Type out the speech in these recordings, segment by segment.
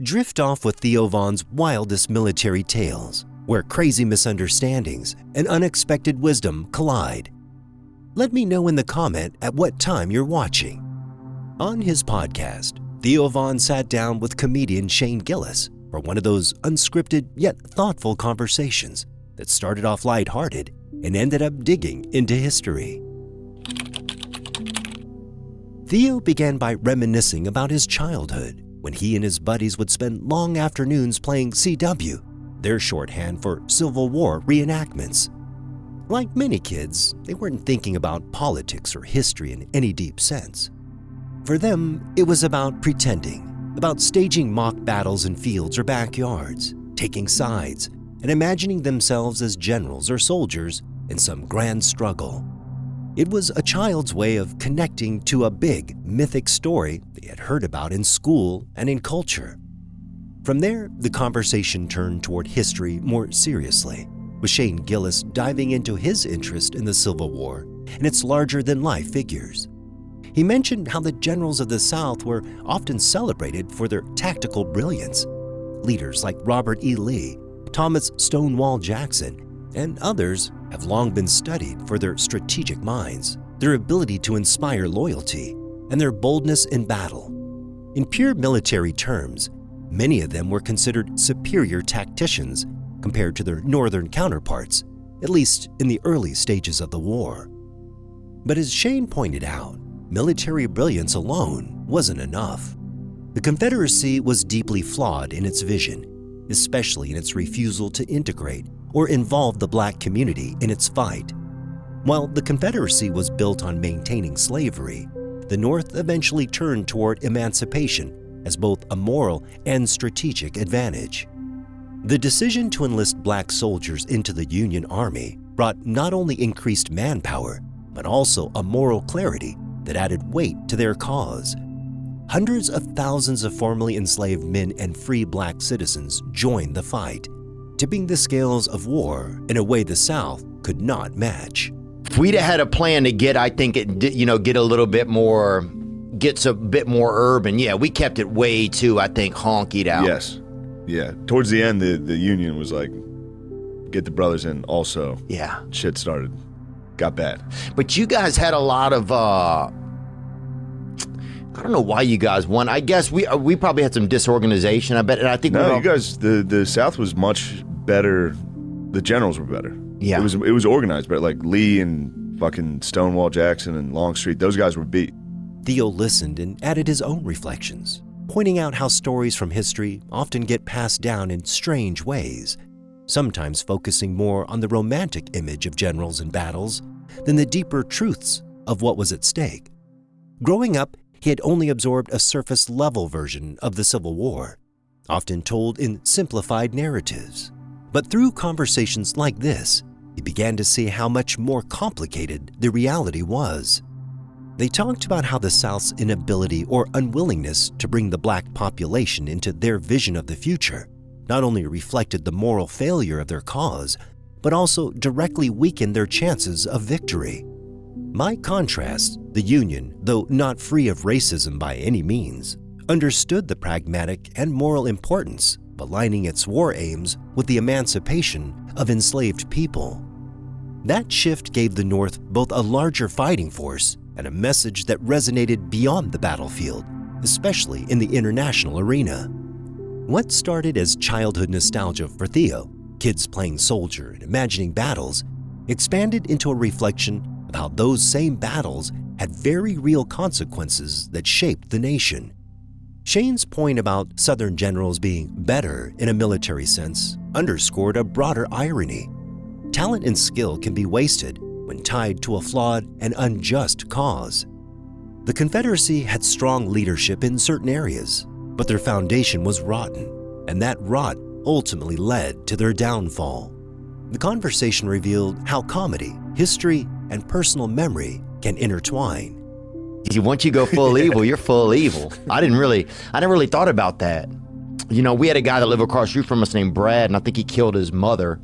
Drift off with Theo Von's wildest military tales, where crazy misunderstandings and unexpected wisdom collide. Let me know in the comment at what time you're watching. On his podcast, Theo Von sat down with comedian Shane Gillis for one of those unscripted yet thoughtful conversations that started off lighthearted and ended up digging into history. Theo began by reminiscing about his childhood when he and his buddies would spend long afternoons playing CW, their shorthand for Civil War reenactments. Like many kids, they weren't thinking about politics or history in any deep sense. For them, it was about pretending, about staging mock battles in fields or backyards, taking sides, and imagining themselves as generals or soldiers in some grand struggle. It was a child's way of connecting to a big, mythic story they had heard about in school and in culture. From there, the conversation turned toward history more seriously, with Shane Gillis diving into his interest in the Civil War and its larger-than-life figures. He mentioned how the generals of the South were often celebrated for their tactical brilliance. Leaders like Robert E. Lee, Thomas Stonewall Jackson, and others have long been studied for their strategic minds, their ability to inspire loyalty, and their boldness in battle. In pure military terms, many of them were considered superior tacticians compared to their northern counterparts, at least in the early stages of the war. But as Shane pointed out, military brilliance alone wasn't enough. The Confederacy was deeply flawed in its vision, especially in its refusal to integrate or involve the Black community in its fight. While the Confederacy was built on maintaining slavery, the North eventually turned toward emancipation as both a moral and strategic advantage. The decision to enlist Black soldiers into the Union Army brought not only increased manpower, but also a moral clarity that added weight to their cause. Hundreds of thousands of formerly enslaved men and free Black citizens joined the fight, tipping the scales of war in a way the South could not match. If we'd had a plan to get, I think, get a little bit more, gets a bit more urban. Yeah, we kept it way too, I think, honkied out. Yes. Yeah. Towards the end, the Union was like, get the brothers in also. Yeah. Shit got bad. But you guys had a lot of, I don't know why you guys won. I guess we probably had some disorganization, I bet. And I think you guys, the South was much better. The generals were better. Yeah. It was organized, but like Lee and fucking Stonewall Jackson and Longstreet, those guys were beat. Theo listened and added his own reflections, pointing out how stories from history often get passed down in strange ways, sometimes focusing more on the romantic image of generals and battles than the deeper truths of what was at stake. Growing up, he had only absorbed a surface-level version of the Civil War, often told in simplified narratives. But through conversations like this, he began to see how much more complicated the reality was. They talked about how the South's inability or unwillingness to bring the Black population into their vision of the future not only reflected the moral failure of their cause, but also directly weakened their chances of victory. By contrast, the Union, though not free of racism by any means, understood the pragmatic and moral importance of aligning its war aims with the emancipation of enslaved people. That shift gave the North both a larger fighting force and a message that resonated beyond the battlefield, especially in the international arena. What started as childhood nostalgia for Theo, kids playing soldier and imagining battles, expanded into a reflection of how those same battles had very real consequences that shaped the nation. Shane's point about Southern generals being better in a military sense underscored a broader irony. Talent and skill can be wasted when tied to a flawed and unjust cause. The Confederacy had strong leadership in certain areas, but their foundation was rotten, and that rot ultimately led to their downfall. The conversation revealed how comedy, history, and personal memory can intertwine. Once you go full evil, you're full evil. I didn't really thought about that. You know, we had a guy that lived across the street from us named Brad, and I think he killed his mother,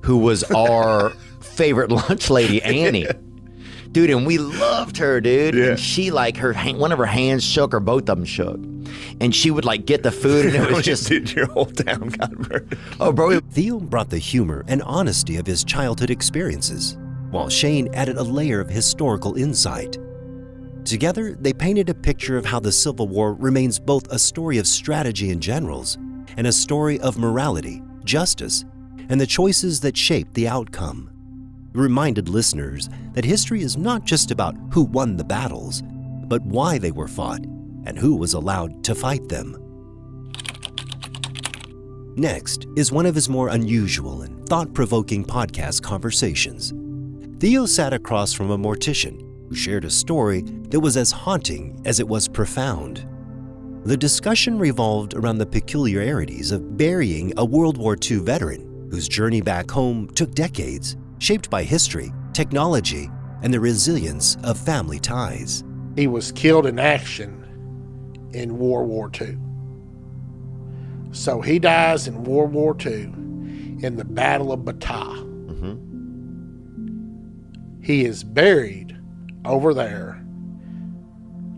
who was our favorite lunch lady, Annie. Dude, and we loved her, dude. Yeah. And she, like, one of her hands shook or both of them shook. and she would like get the food, and it was just Dude, your whole town got murdered. oh, bro. Theo brought the humor and honesty of his childhood experiences, while Shane added a layer of historical insight. Together, they painted a picture of how the Civil War remains both a story of strategy and generals and a story of morality, justice, and the choices that shaped the outcome. It reminded listeners that history is not just about who won the battles, but why they were fought and who was allowed to fight them. Next is one of his more unusual and thought-provoking podcast conversations. Theo sat across from a mortician who shared a story that was as haunting as it was profound. The discussion revolved around the peculiarities of burying a World War II veteran whose journey back home took decades, shaped by history, technology, and the resilience of family ties. He was killed in action in World War II. So he dies in World War II in the Battle of Bata. He is buried over there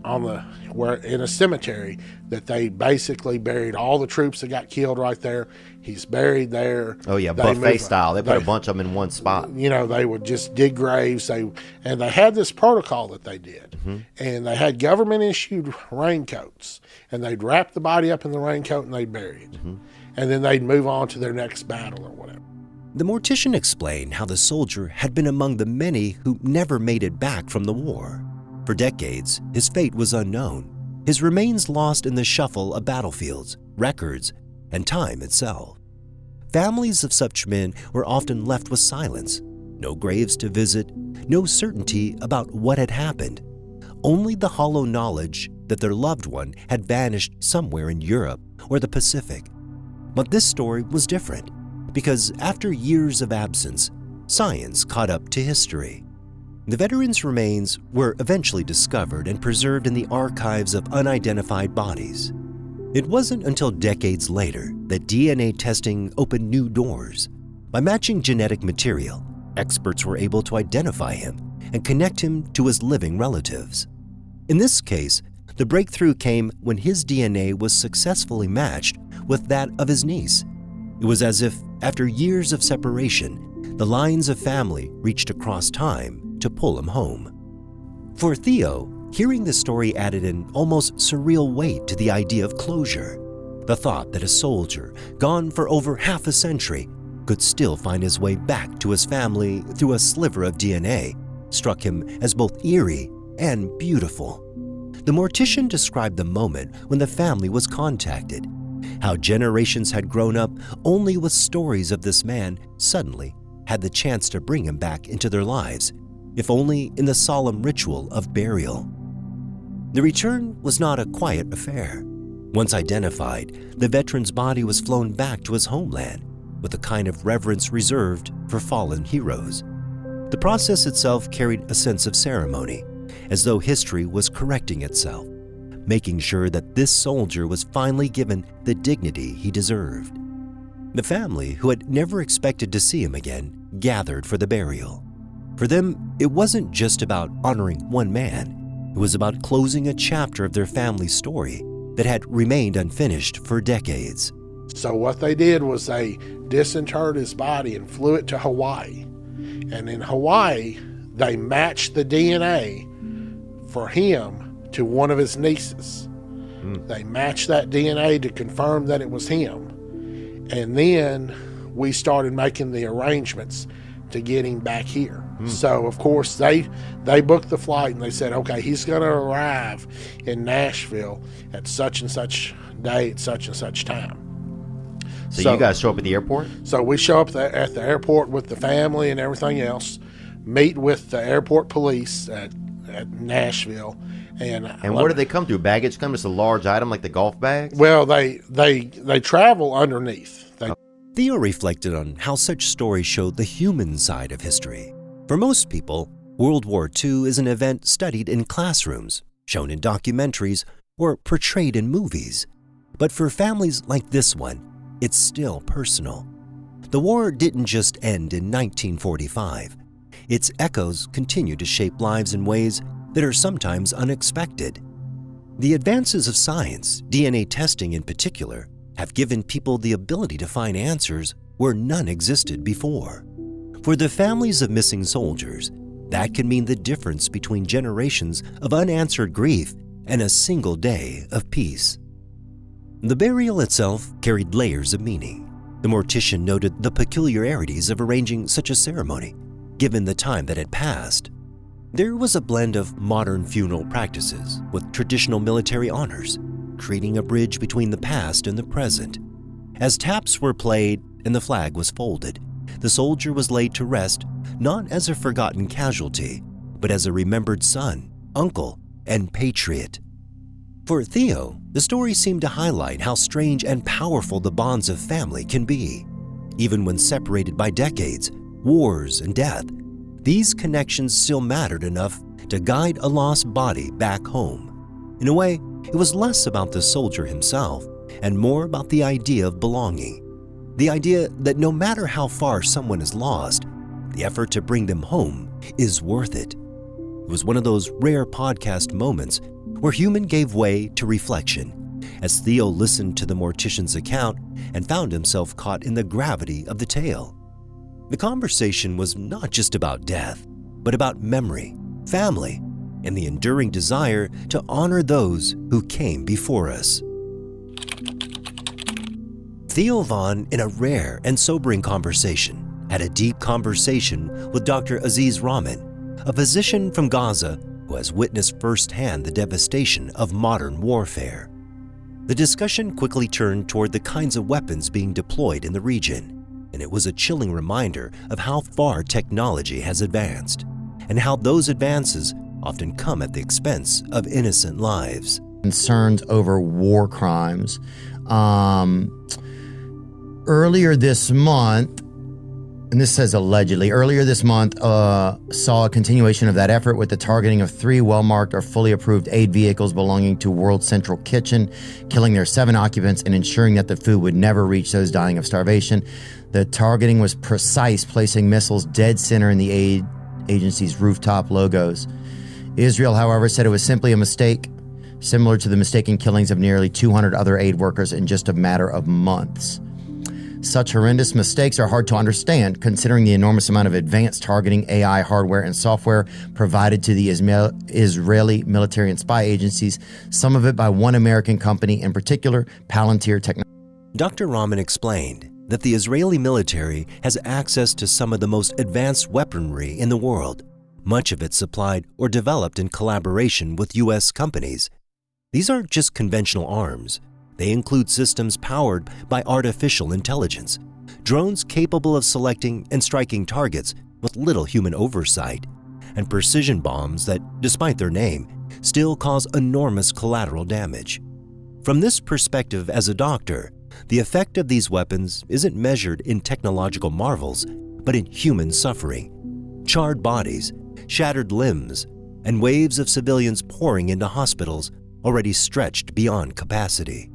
in a cemetery that they basically buried all the troops that got killed right there. He's buried there. Oh yeah, buffet style. They put a bunch of them in one spot. You know, they would just dig graves. And they had this protocol that they did. And they had government issued raincoats, and they'd wrap the body up in the raincoat and they'd bury it. And then they'd move on to their next battle or whatever. The mortician explained how the soldier had been among the many who never made it back from the war. For decades, his fate was unknown, his remains lost in the shuffle of battlefields, records, and time itself. Families of such men were often left with silence, no graves to visit, no certainty about what had happened, only the hollow knowledge that their loved one had vanished somewhere in Europe or the Pacific. But this story was different, because after years of absence, science caught up to history. The veteran's remains were eventually discovered and preserved in the archives of unidentified bodies. It wasn't until decades later that DNA testing opened new doors. By matching genetic material, experts were able to identify him and connect him to his living relatives. In this case, the breakthrough came when his DNA was successfully matched with that of his niece. It was as if, after years of separation, the lines of family reached across time to pull him home. For Theo, hearing the story added an almost surreal weight to the idea of closure. The thought that a soldier, gone for over half a century, could still find his way back to his family through a sliver of DNA struck him as both eerie and beautiful. The mortician described the moment when the family was contacted, how generations had grown up only with stories of this man suddenly had the chance to bring him back into their lives, if only in the solemn ritual of burial. The return was not a quiet affair. Once identified, the veteran's body was flown back to his homeland with a kind of reverence reserved for fallen heroes. The process itself carried a sense of ceremony, as though history was correcting itself, making sure that this soldier was finally given the dignity he deserved. The family, who had never expected to see him again, gathered for the burial. For them, it wasn't just about honoring one man. It was about closing a chapter of their family's story that had remained unfinished for decades. So what they did was they disinterred his body and flew it to Hawaii. And in Hawaii, they matched the DNA for him to one of his nieces. They matched that DNA to confirm that it was him. And then we started making the arrangements to get him back here. So, of course, they booked the flight and they said, okay, he's going to arrive in Nashville at such and such day at such and such time. So you guys show up at the airport? So we show up at the airport with the family and everything else, meet with the airport police at Nashville. And what do they come through? Baggage come? Just a large item like the golf bags? Well, they travel underneath. Theo reflected on how such stories showed the human side of history. For most people, World War II is an event studied in classrooms, shown in documentaries, or portrayed in movies. But for families like this one, it's still personal. The war didn't just end in 1945. Its echoes continue to shape lives in ways that are sometimes unexpected. The advances of science, DNA testing in particular, have given people the ability to find answers where none existed before. For the families of missing soldiers, that can mean the difference between generations of unanswered grief and a single day of peace. The burial itself carried layers of meaning. The mortician noted the peculiarities of arranging such a ceremony, given the time that had passed. There was a blend of modern funeral practices with traditional military honors, creating a bridge between the past and the present. As taps were played and the flag was folded, the soldier was laid to rest not as a forgotten casualty, but as a remembered son, uncle, and patriot. For Theo, the story seemed to highlight how strange and powerful the bonds of family can be. Even when separated by decades, wars, and death, these connections still mattered enough to guide a lost body back home. In a way, it was less about the soldier himself and more about the idea of belonging. The idea that no matter how far someone is lost, the effort to bring them home is worth it. It was one of those rare podcast moments where human gave way to reflection, as Theo listened to the mortician's account and found himself caught in the gravity of the tale. The conversation was not just about death, but about memory, family, and the enduring desire to honor those who came before us. Theo Von, in a rare and sobering conversation, had a deep conversation with Dr. Aziz Rahman, a physician from Gaza who has witnessed firsthand the devastation of modern warfare. The discussion quickly turned toward the kinds of weapons being deployed in the region, and it was a chilling reminder of how far technology has advanced, and how those advances often come at the expense of innocent lives. Concerns over war crimes. Earlier this month, and this says allegedly, earlier this month saw a continuation of that effort with the targeting of 3 well-marked or fully approved aid vehicles belonging to World Central Kitchen, killing their 7 occupants and ensuring that the food would never reach those dying of starvation. The targeting was precise, placing missiles dead center in the aid agency's rooftop logos. Israel, however, said it was simply a mistake, similar to the mistaken killings of nearly 200 other aid workers in just a matter of months. Such horrendous mistakes are hard to understand, considering the enormous amount of advanced targeting AI hardware and software provided to the Israeli military and spy agencies, some of it by one American company in particular, Palantir Technologies. Dr. Rahman explained that the Israeli military has access to some of the most advanced weaponry in the world, much of it supplied or developed in collaboration with U.S. companies. These aren't just conventional arms. They include systems powered by artificial intelligence, drones capable of selecting and striking targets with little human oversight, and precision bombs that, despite their name, still cause enormous collateral damage. From this perspective as a doctor, the effect of these weapons isn't measured in technological marvels, but in human suffering. Charred bodies, shattered limbs, and waves of civilians pouring into hospitals already stretched beyond capacity.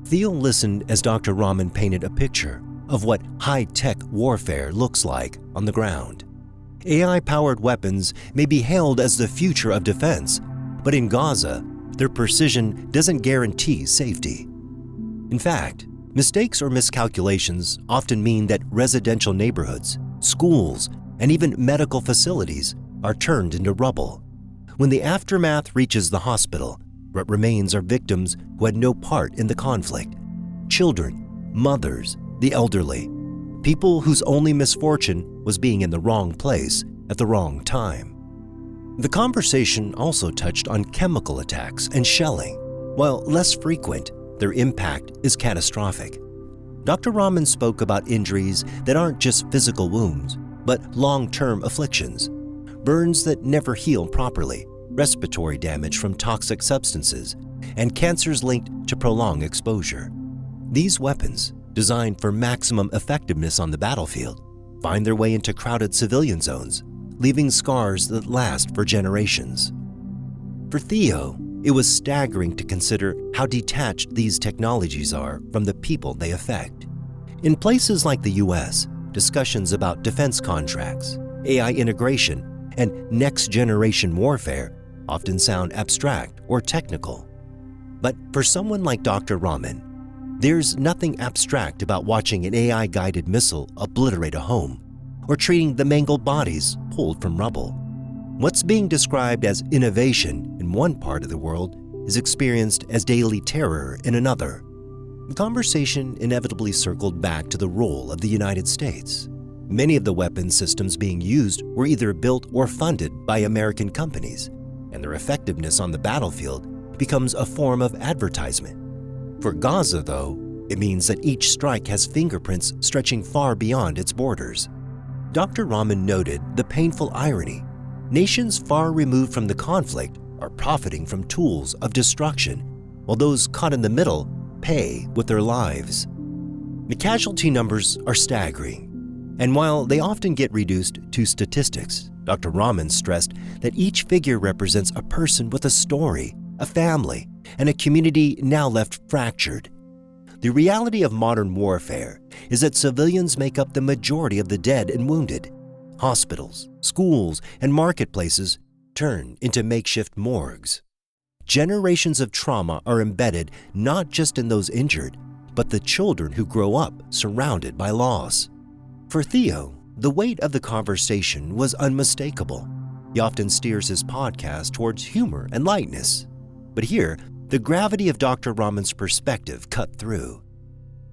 Theo listened as Dr. Rahman painted a picture of what high-tech warfare looks like on the ground. AI-powered weapons may be hailed as the future of defense, but in Gaza, their precision doesn't guarantee safety. In fact, mistakes or miscalculations often mean that residential neighborhoods, schools, and even medical facilities are turned into rubble. When the aftermath reaches the hospital, what remains are victims who had no part in the conflict. Children, mothers, the elderly, people whose only misfortune was being in the wrong place at the wrong time. The conversation also touched on chemical attacks and shelling. While less frequent, their impact is catastrophic. Dr. Rahman spoke about injuries that aren't just physical wounds, but long-term afflictions, burns that never heal properly, respiratory damage from toxic substances, and cancers linked to prolonged exposure. These weapons, designed for maximum effectiveness on the battlefield, find their way into crowded civilian zones, leaving scars that last for generations. For Theo, it was staggering to consider how detached these technologies are from the people they affect. In places like the US, discussions about defense contracts, AI integration, and next-generation warfare often sound abstract or technical. But for someone like Dr. Rahman, there's nothing abstract about watching an AI-guided missile obliterate a home or treating the mangled bodies pulled from rubble. What's being described as innovation in one part of the world is experienced as daily terror in another. The conversation inevitably circled back to the role of the United States. Many of the weapon systems being used were either built or funded by American companies, and their effectiveness on the battlefield becomes a form of advertisement. For Gaza, though, it means that each strike has fingerprints stretching far beyond its borders. Dr. Rahman noted the painful irony. Nations far removed from the conflict are profiting from tools of destruction, while those caught in the middle pay with their lives. The casualty numbers are staggering, and while they often get reduced to statistics, Dr. Rahman stressed that each figure represents a person with a story, a family, and a community now left fractured. The reality of modern warfare is that civilians make up the majority of the dead and wounded. Hospitals, schools, and marketplaces turn into makeshift morgues. Generations of trauma are embedded not just in those injured, but the children who grow up surrounded by loss. For Theo, the weight of the conversation was unmistakable. He often steers his podcast towards humor and lightness. But here, the gravity of Dr. Rahman's perspective cut through.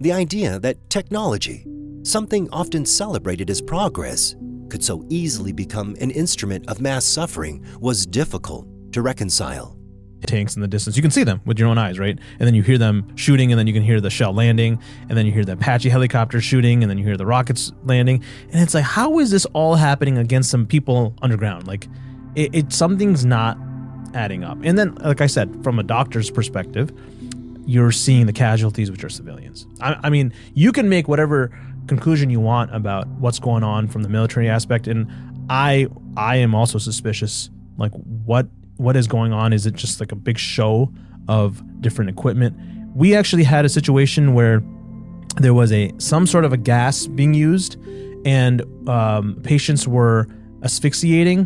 The idea that technology, something often celebrated as progress, could so easily become an instrument of mass suffering was difficult to reconcile. Tanks in the distance, you can see them with your own eyes, right? And then you hear them shooting, and then you can hear the shell landing, and then you hear the Apache helicopter shooting, and then you hear the rockets landing. And it's like, how is this all happening against some people underground? Like, something's not adding up. And then, like I said, from a doctor's perspective, you're seeing the casualties, which are civilians. I mean, you can make whatever conclusion you want about what's going on from the military aspect, and I am also suspicious, like, what is going on? Is it just like a big show of different equipment? We actually had a situation where there was some sort of a gas being used, and patients were asphyxiating,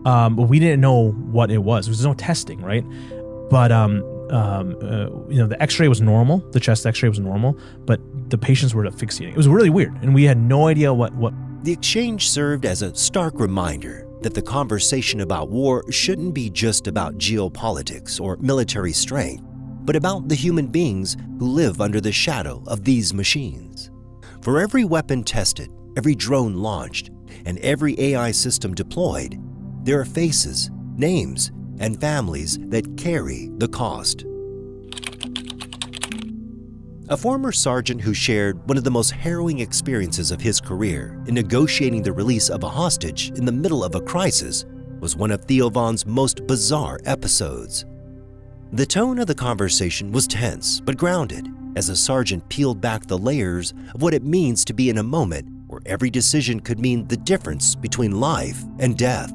but we didn't know what it was. There was no testing, right? But the X-ray was normal. The chest X-ray was normal, but the patients were asphyxiating. It was really weird, and we had no idea what. The exchange served as a stark reminder that the conversation about war shouldn't be just about geopolitics or military strength, but about the human beings who live under the shadow of these machines. For every weapon tested, every drone launched, and every AI system deployed, there are faces, names, and families that carry the cost. A former sergeant who shared one of the most harrowing experiences of his career in negotiating the release of a hostage in the middle of a crisis was one of Theo Von's most bizarre episodes. The tone of the conversation was tense but grounded as the sergeant peeled back the layers of what it means to be in a moment where every decision could mean the difference between life and death.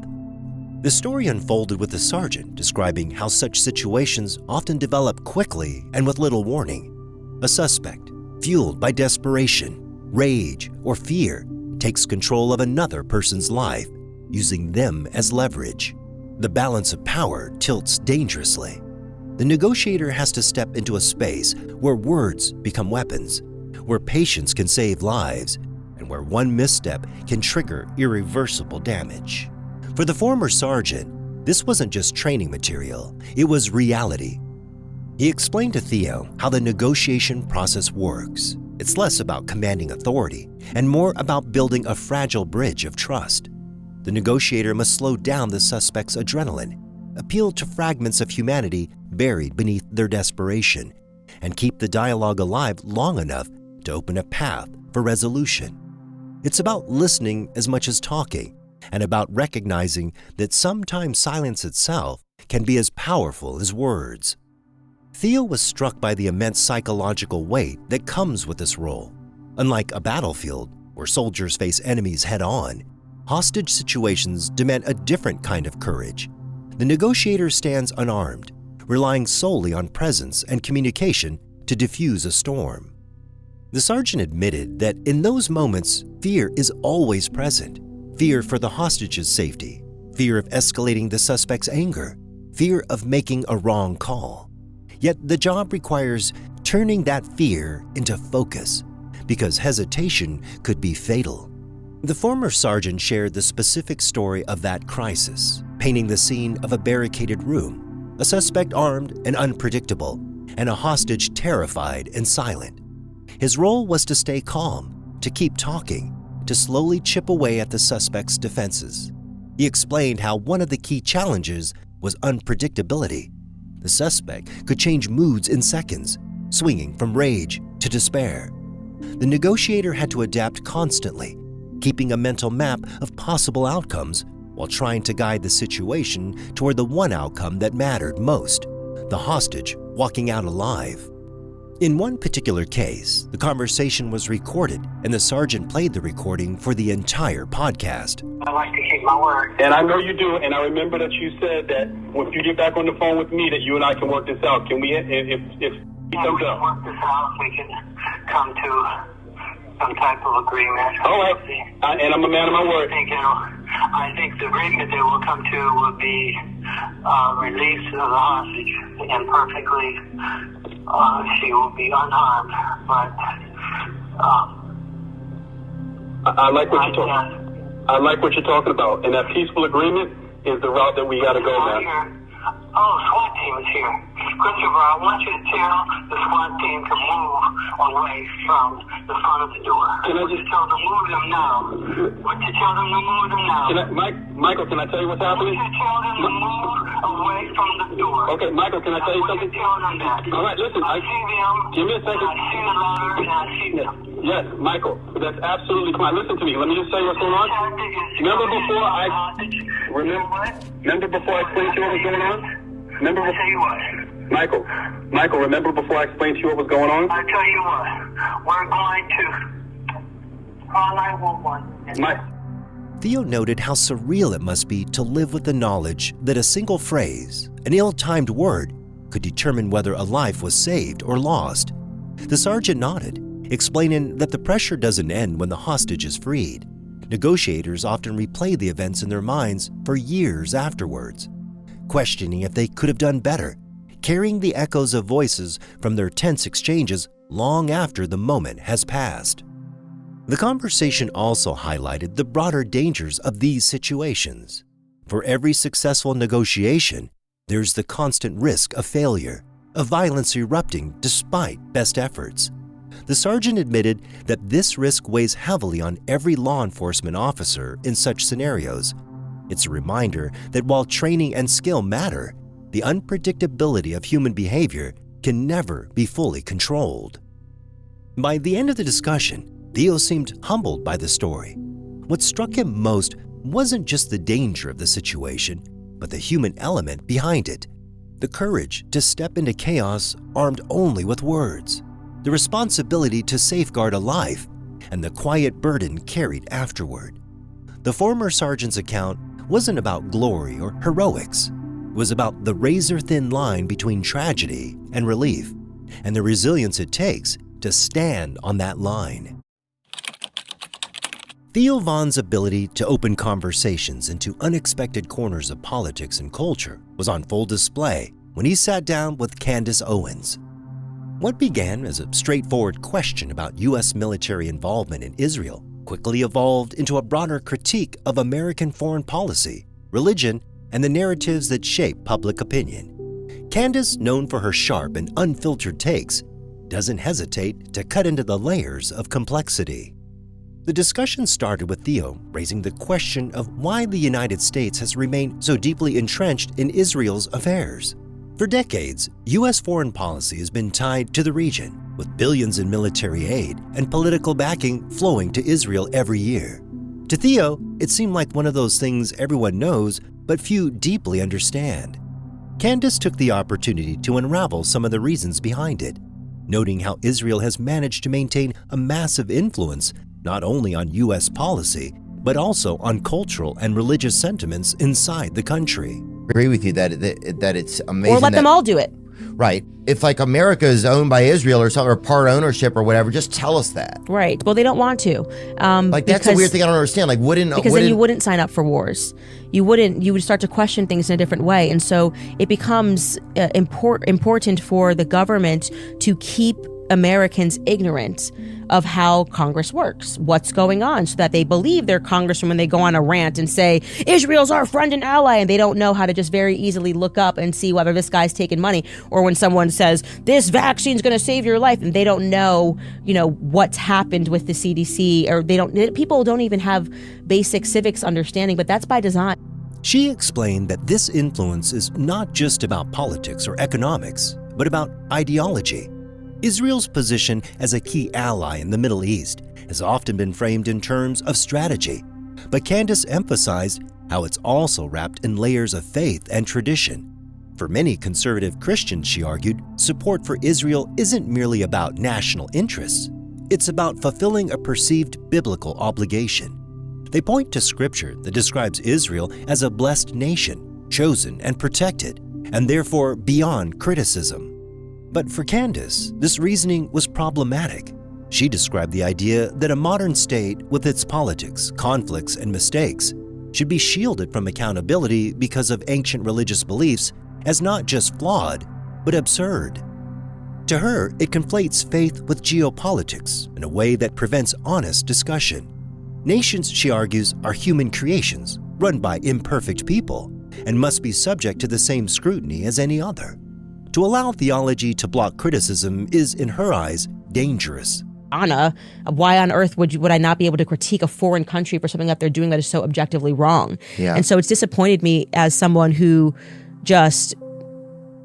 The story unfolded with the sergeant describing how such situations often develop quickly and with little warning. A suspect, fueled by desperation, rage, or fear, takes control of another person's life, using them as leverage. The balance of power tilts dangerously. The negotiator has to step into a space where words become weapons, where patience can save lives, and where one misstep can trigger irreversible damage. For the former sergeant, this wasn't just training material, it was reality. He explained to Theo how the negotiation process works. It's less about commanding authority and more about building a fragile bridge of trust. The negotiator must slow down the suspect's adrenaline, appeal to fragments of humanity buried beneath their desperation, and keep the dialogue alive long enough to open a path for resolution. It's about listening as much as talking, and about recognizing that sometimes silence itself can be as powerful as words. Theo was struck by the immense psychological weight that comes with this role. Unlike a battlefield where soldiers face enemies head-on, hostage situations demand a different kind of courage. The negotiator stands unarmed, relying solely on presence and communication to diffuse a storm. The sergeant admitted that in those moments, fear is always present. Fear for the hostage's safety, fear of escalating the suspect's anger, fear of making a wrong call. Yet the job requires turning that fear into focus, because hesitation could be fatal. The former sergeant shared the specific story of that crisis, painting the scene of a barricaded room, a suspect armed and unpredictable, and a hostage terrified and silent. His role was to stay calm, to keep talking, to slowly chip away at the suspect's defenses. He explained how one of the key challenges was unpredictability. The suspect could change moods in seconds, swinging from rage to despair. The negotiator had to adapt constantly, keeping a mental map of possible outcomes while trying to guide the situation toward the one outcome that mattered most, the hostage walking out alive. In one particular case, the conversation was recorded and the sergeant played the recording for the entire podcast. I like to keep my word. And I know you do, and I remember that you said that if you get back on the phone with me, that you and I can work this out. Can we, if we can work this out, we can come to some type of agreement. All right, and I'm a man of my word. I think the agreement that we'll come to will be release of the hostage, and perfectly she will be unharmed. But I like what you're talking. I like what you're talking about, and that peaceful agreement is the route that we got to go, man. SWAT team is here. Christopher, I want you to tell the SWAT team to move away from the front of the door. Can I just tell them to move them now? Would you tell them to move them now? Michael, can I tell you what's happening? Would you tell them to move away from the door? Okay, Michael, can I tell you something? Tell them that. All right, listen. I see them. Give me a second. I see the ladder and I see them. Yes, Michael, that's absolutely fine. Listen to me. Let me just tell you what's going on. Remember before I explained to you what was going on? Remember before you what? Michael, remember before I explained to you what was going on? I tell you what, we're going to call 911. Theo noted how surreal it must be to live with the knowledge that a single phrase, an ill-timed word, could determine whether a life was saved or lost. The sergeant nodded, explaining that the pressure doesn't end when the hostage is freed. Negotiators often replay the events in their minds for years afterwards, questioning if they could have done better, carrying the echoes of voices from their tense exchanges long after the moment has passed. The conversation also highlighted the broader dangers of these situations. For every successful negotiation, there's the constant risk of failure, of violence erupting despite best efforts. The sergeant admitted that this risk weighs heavily on every law enforcement officer in such scenarios. It's a reminder that while training and skill matter, the unpredictability of human behavior can never be fully controlled. By the end of the discussion, Theo seemed humbled by the story. What struck him most wasn't just the danger of the situation, but the human element behind it. The courage to step into chaos armed only with words, the responsibility to safeguard a life, and the quiet burden carried afterward. The former sergeant's account wasn't about glory or heroics. It was about the razor-thin line between tragedy and relief, and the resilience it takes to stand on that line. Theo Von's ability to open conversations into unexpected corners of politics and culture was on full display when he sat down with Candance Owens. What began as a straightforward question about U.S. military involvement in Israel quickly evolved into a broader critique of American foreign policy, religion, and the narratives that shape public opinion. Candance, known for her sharp and unfiltered takes, doesn't hesitate to cut into the layers of complexity. The discussion started with Theo raising the question of why the United States has remained so deeply entrenched in Israel's affairs. For decades, U.S. foreign policy has been tied to the region, with billions in military aid and political backing flowing to Israel every year. To Theo, it seemed like one of those things everyone knows, but few deeply understand. Candance took the opportunity to unravel some of the reasons behind it, noting how Israel has managed to maintain a massive influence not only on U.S. policy, but also on cultural and religious sentiments inside the country. I agree with you that it's amazing. Or let them all do it. Right. If like America is owned by Israel or something, or part ownership or whatever, just tell us that. Right. Well, they don't want to. Like that's a weird thing I don't understand. Like then you wouldn't sign up for wars. You would start to question things in a different way. And so it becomes important for the government to keep Americans ignorant of how Congress works, what's going on, so that they believe their congressman when they go on a rant and say, Israel's our friend and ally, and they don't know how to just very easily look up and see whether this guy's taking money, or when someone says, this vaccine's going to save your life, and they don't know, what's happened with the CDC, or people don't even have basic civics understanding, but that's by design. She explained that this influence is not just about politics or economics, but about ideology. Israel's position as a key ally in the Middle East has often been framed in terms of strategy, but Candance emphasized how it's also wrapped in layers of faith and tradition. For many conservative Christians, she argued, support for Israel isn't merely about national interests. It's about fulfilling a perceived biblical obligation. They point to scripture that describes Israel as a blessed nation, chosen and protected, and therefore beyond criticism. But for Candance, this reasoning was problematic. She described the idea that a modern state, with its politics, conflicts, and mistakes, should be shielded from accountability because of ancient religious beliefs as not just flawed, but absurd. To her, it conflates faith with geopolitics in a way that prevents honest discussion. Nations, she argues, are human creations run by imperfect people and must be subject to the same scrutiny as any other. To allow theology to block criticism is, in her eyes, dangerous. Anna, why on earth would I not be able to critique a foreign country for something that they're doing that is so objectively wrong? Yeah. And so it's disappointed me as someone who just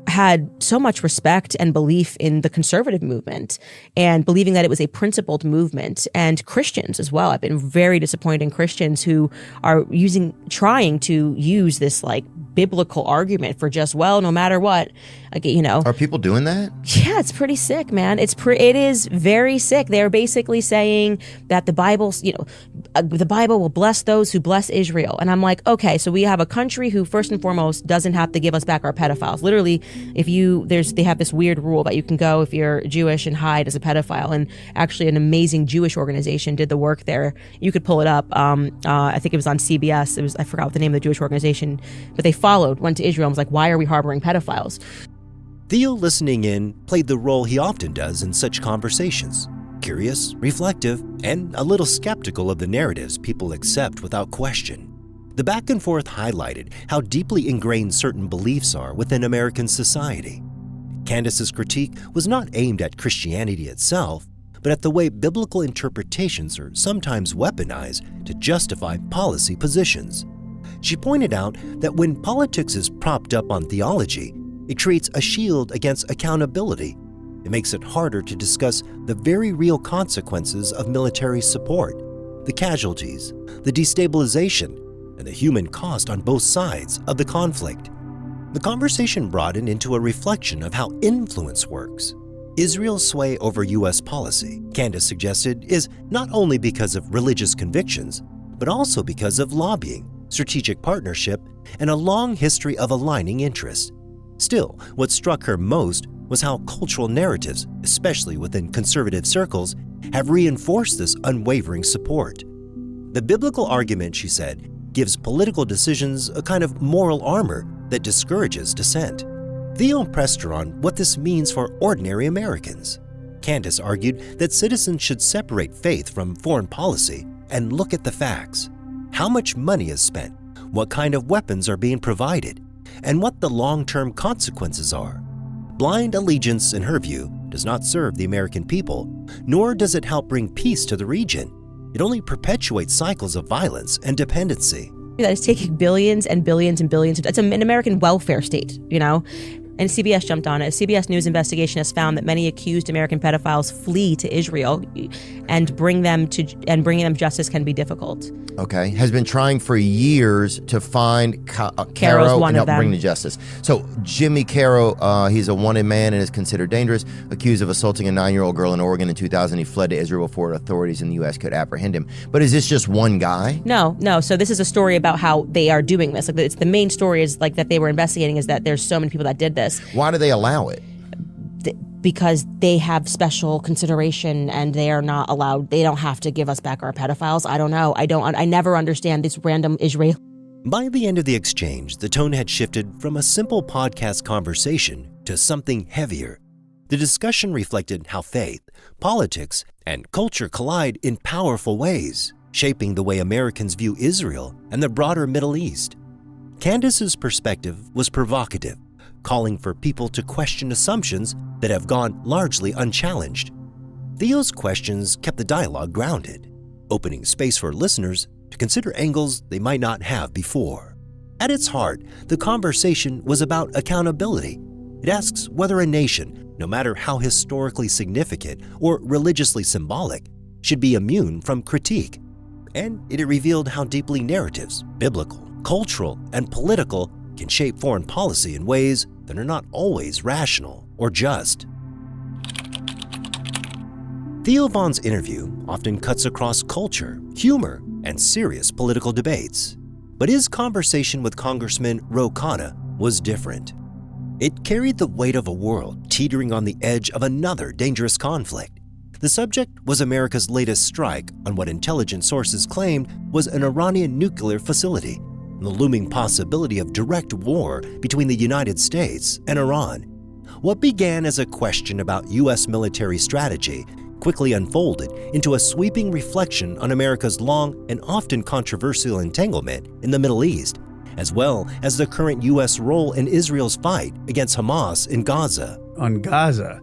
had so much respect and belief in the conservative movement and believing that it was a principled movement, and Christians as well. I've been very disappointed in Christians who are trying to use this like biblical argument for just, well, no matter what, Are people doing that? Yeah, it's pretty sick, man. It is very sick. They're basically saying that the Bible will bless those who bless Israel. And I'm like, okay, so we have a country who first and foremost doesn't have to give us back our pedophiles. Literally, they have this weird rule that you can go if you're Jewish and hide as a pedophile. And actually an amazing Jewish organization did the work there. You could pull it up. I think it was on CBS. I forgot what the name of the Jewish organization, but they went to Israel and was like, why are we harboring pedophiles? Theo, listening in, played the role he often does in such conversations. Curious, reflective, and a little skeptical of the narratives people accept without question. The back and forth highlighted how deeply ingrained certain beliefs are within American society. Candace's critique was not aimed at Christianity itself, but at the way biblical interpretations are sometimes weaponized to justify policy positions. She pointed out that when politics is propped up on theology, it creates a shield against accountability. It makes it harder to discuss the very real consequences of military support, the casualties, the destabilization, and the human cost on both sides of the conflict. The conversation broadened into a reflection of how influence works. Israel's sway over U.S. policy, Candance suggested, is not only because of religious convictions, but also because of lobbying, strategic partnership, and a long history of aligning interests. Still, what struck her most was how cultural narratives, especially within conservative circles, have reinforced this unwavering support. The biblical argument, she said, gives political decisions a kind of moral armor that discourages dissent. Theo pressed her on what this means for ordinary Americans. Candance argued that citizens should separate faith from foreign policy and look at the facts. How much money is spent, what kind of weapons are being provided, and what the long-term consequences are. Blind allegiance, in her view, does not serve the American people, nor does it help bring peace to the region. It only perpetuates cycles of violence and dependency. That is taking billions and billions and billions. It's an American welfare state, And CBS jumped on it. A CBS News investigation has found that many accused American pedophiles flee to Israel, and bringing them justice can be difficult. Okay, has been trying for years to find Caro's one and help of them. bring to justice. So Jimmy Caro, he's a wanted man and is considered dangerous, accused of assaulting a 9-year-old girl in Oregon in 2000. He fled to Israel before authorities in the U.S. could apprehend him. But is this just one guy? No. So this is a story about how they are doing this. Like, it's the main story is like that they were investigating is that there's so many people that did this. Why do they allow it? because they have special consideration and they are not allowed, they don't have to give us back our pedophiles. I don't know. I never understand this random Israeli. By the end of the exchange, the tone had shifted from a simple podcast conversation to something heavier. The discussion reflected how faith, politics, and culture collide in powerful ways, shaping the way Americans view Israel and the broader Middle East. Candace's perspective was provocative, calling for people to question assumptions that have gone largely unchallenged. Theo's questions kept the dialogue grounded, opening space for listeners to consider angles they might not have before. At its heart, the conversation was about accountability. It asks whether a nation, no matter how historically significant or religiously symbolic, should be immune from critique. And it revealed how deeply narratives, biblical, cultural, and political, can shape foreign policy in ways that are not always rational or just. Theo Von's interview often cuts across culture, humor, and serious political debates. But his conversation with Congressman Ro Khanna was different. It carried the weight of a world teetering on the edge of another dangerous conflict. The subject was America's latest strike on what intelligence sources claimed was an Iranian nuclear facility, and the looming possibility of direct war between the United States and Iran. What began as a question about U.S. military strategy quickly unfolded into a sweeping reflection on America's long and often controversial entanglement in the Middle East, as well as the current U.S. role in Israel's fight against Hamas in Gaza. On Gaza,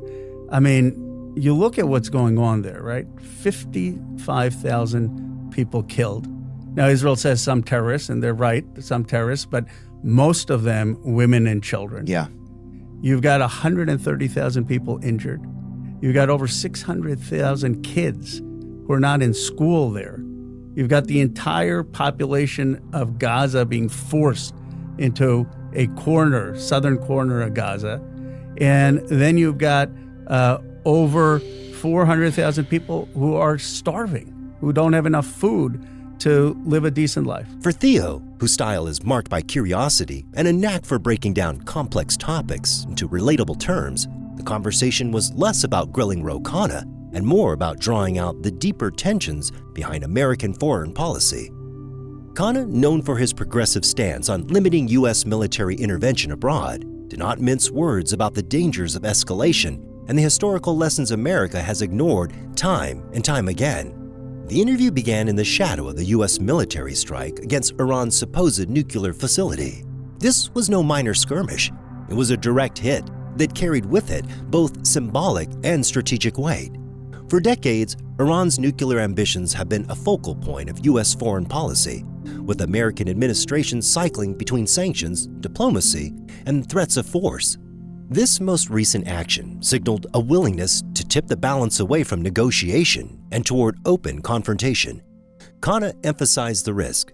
I mean, you look at what's going on there, right? 55,000 people killed. Now, Israel says some terrorists, and they're right, some terrorists, but most of them women and children. Yeah. You've got 130,000 people injured. You've got over 600,000 kids who are not in school there. You've got the entire population of Gaza being forced into a corner, southern corner of Gaza. And then you've got over 400,000 people who are starving, who don't have enough food to live a decent life. For Theo, whose style is marked by curiosity and a knack for breaking down complex topics into relatable terms, the conversation was less about grilling Ro Khanna and more about drawing out the deeper tensions behind American foreign policy. Khanna, known for his progressive stance on limiting U.S. military intervention abroad, did not mince words about the dangers of escalation and the historical lessons America has ignored time and time again. The interview began in the shadow of the U.S. military strike against Iran's supposed nuclear facility. This was no minor skirmish. It was a direct hit that carried with it both symbolic and strategic weight. For decades, Iran's nuclear ambitions have been a focal point of U.S. foreign policy, with American administrations cycling between sanctions, diplomacy, and threats of force. This most recent action signaled a willingness to tip the balance away from negotiation and toward open confrontation. Khanna emphasized the risk.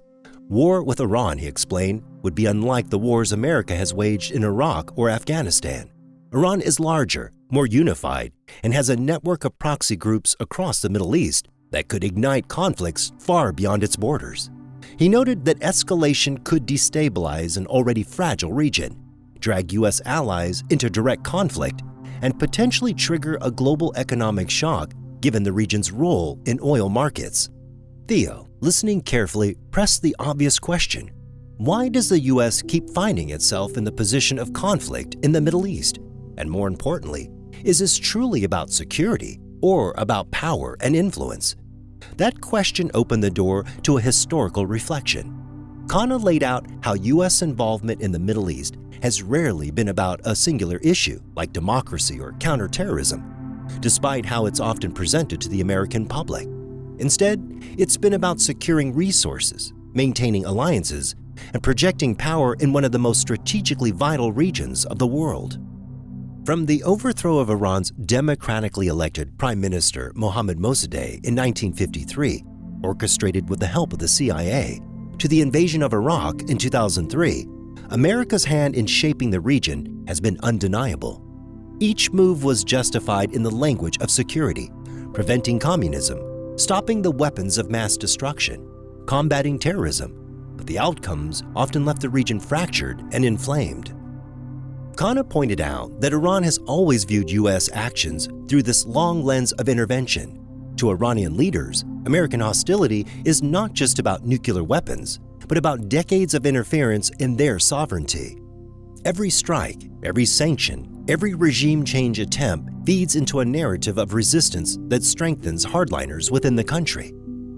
War with Iran, he explained, would be unlike the wars America has waged in Iraq or Afghanistan. Iran is larger, more unified, and has a network of proxy groups across the Middle East that could ignite conflicts far beyond its borders. He noted that escalation could destabilize an already fragile region, drag U.S. allies into direct conflict, and potentially trigger a global economic shock given the region's role in oil markets. Theo, listening carefully, pressed the obvious question: why does the U.S. keep finding itself in the position of conflict in the Middle East? And more importantly, is this truly about security or about power and influence? That question opened the door to a historical reflection. Khanna laid out how U.S. involvement in the Middle East has rarely been about a singular issue like democracy or counterterrorism, despite how it's often presented to the American public. Instead, it's been about securing resources, maintaining alliances, and projecting power in one of the most strategically vital regions of the world. From the overthrow of Iran's democratically elected Prime Minister Mohammad Mossadegh in 1953, orchestrated with the help of the CIA, to the invasion of Iraq in 2003, America's hand in shaping the region has been undeniable. Each move was justified in the language of security, preventing communism, stopping the weapons of mass destruction, combating terrorism, but the outcomes often left the region fractured and inflamed. Khanna pointed out that Iran has always viewed U.S. actions through this long lens of intervention. To Iranian leaders, American hostility is not just about nuclear weapons, but about decades of interference in their sovereignty. Every strike, every sanction, every regime change attempt feeds into a narrative of resistance that strengthens hardliners within the country.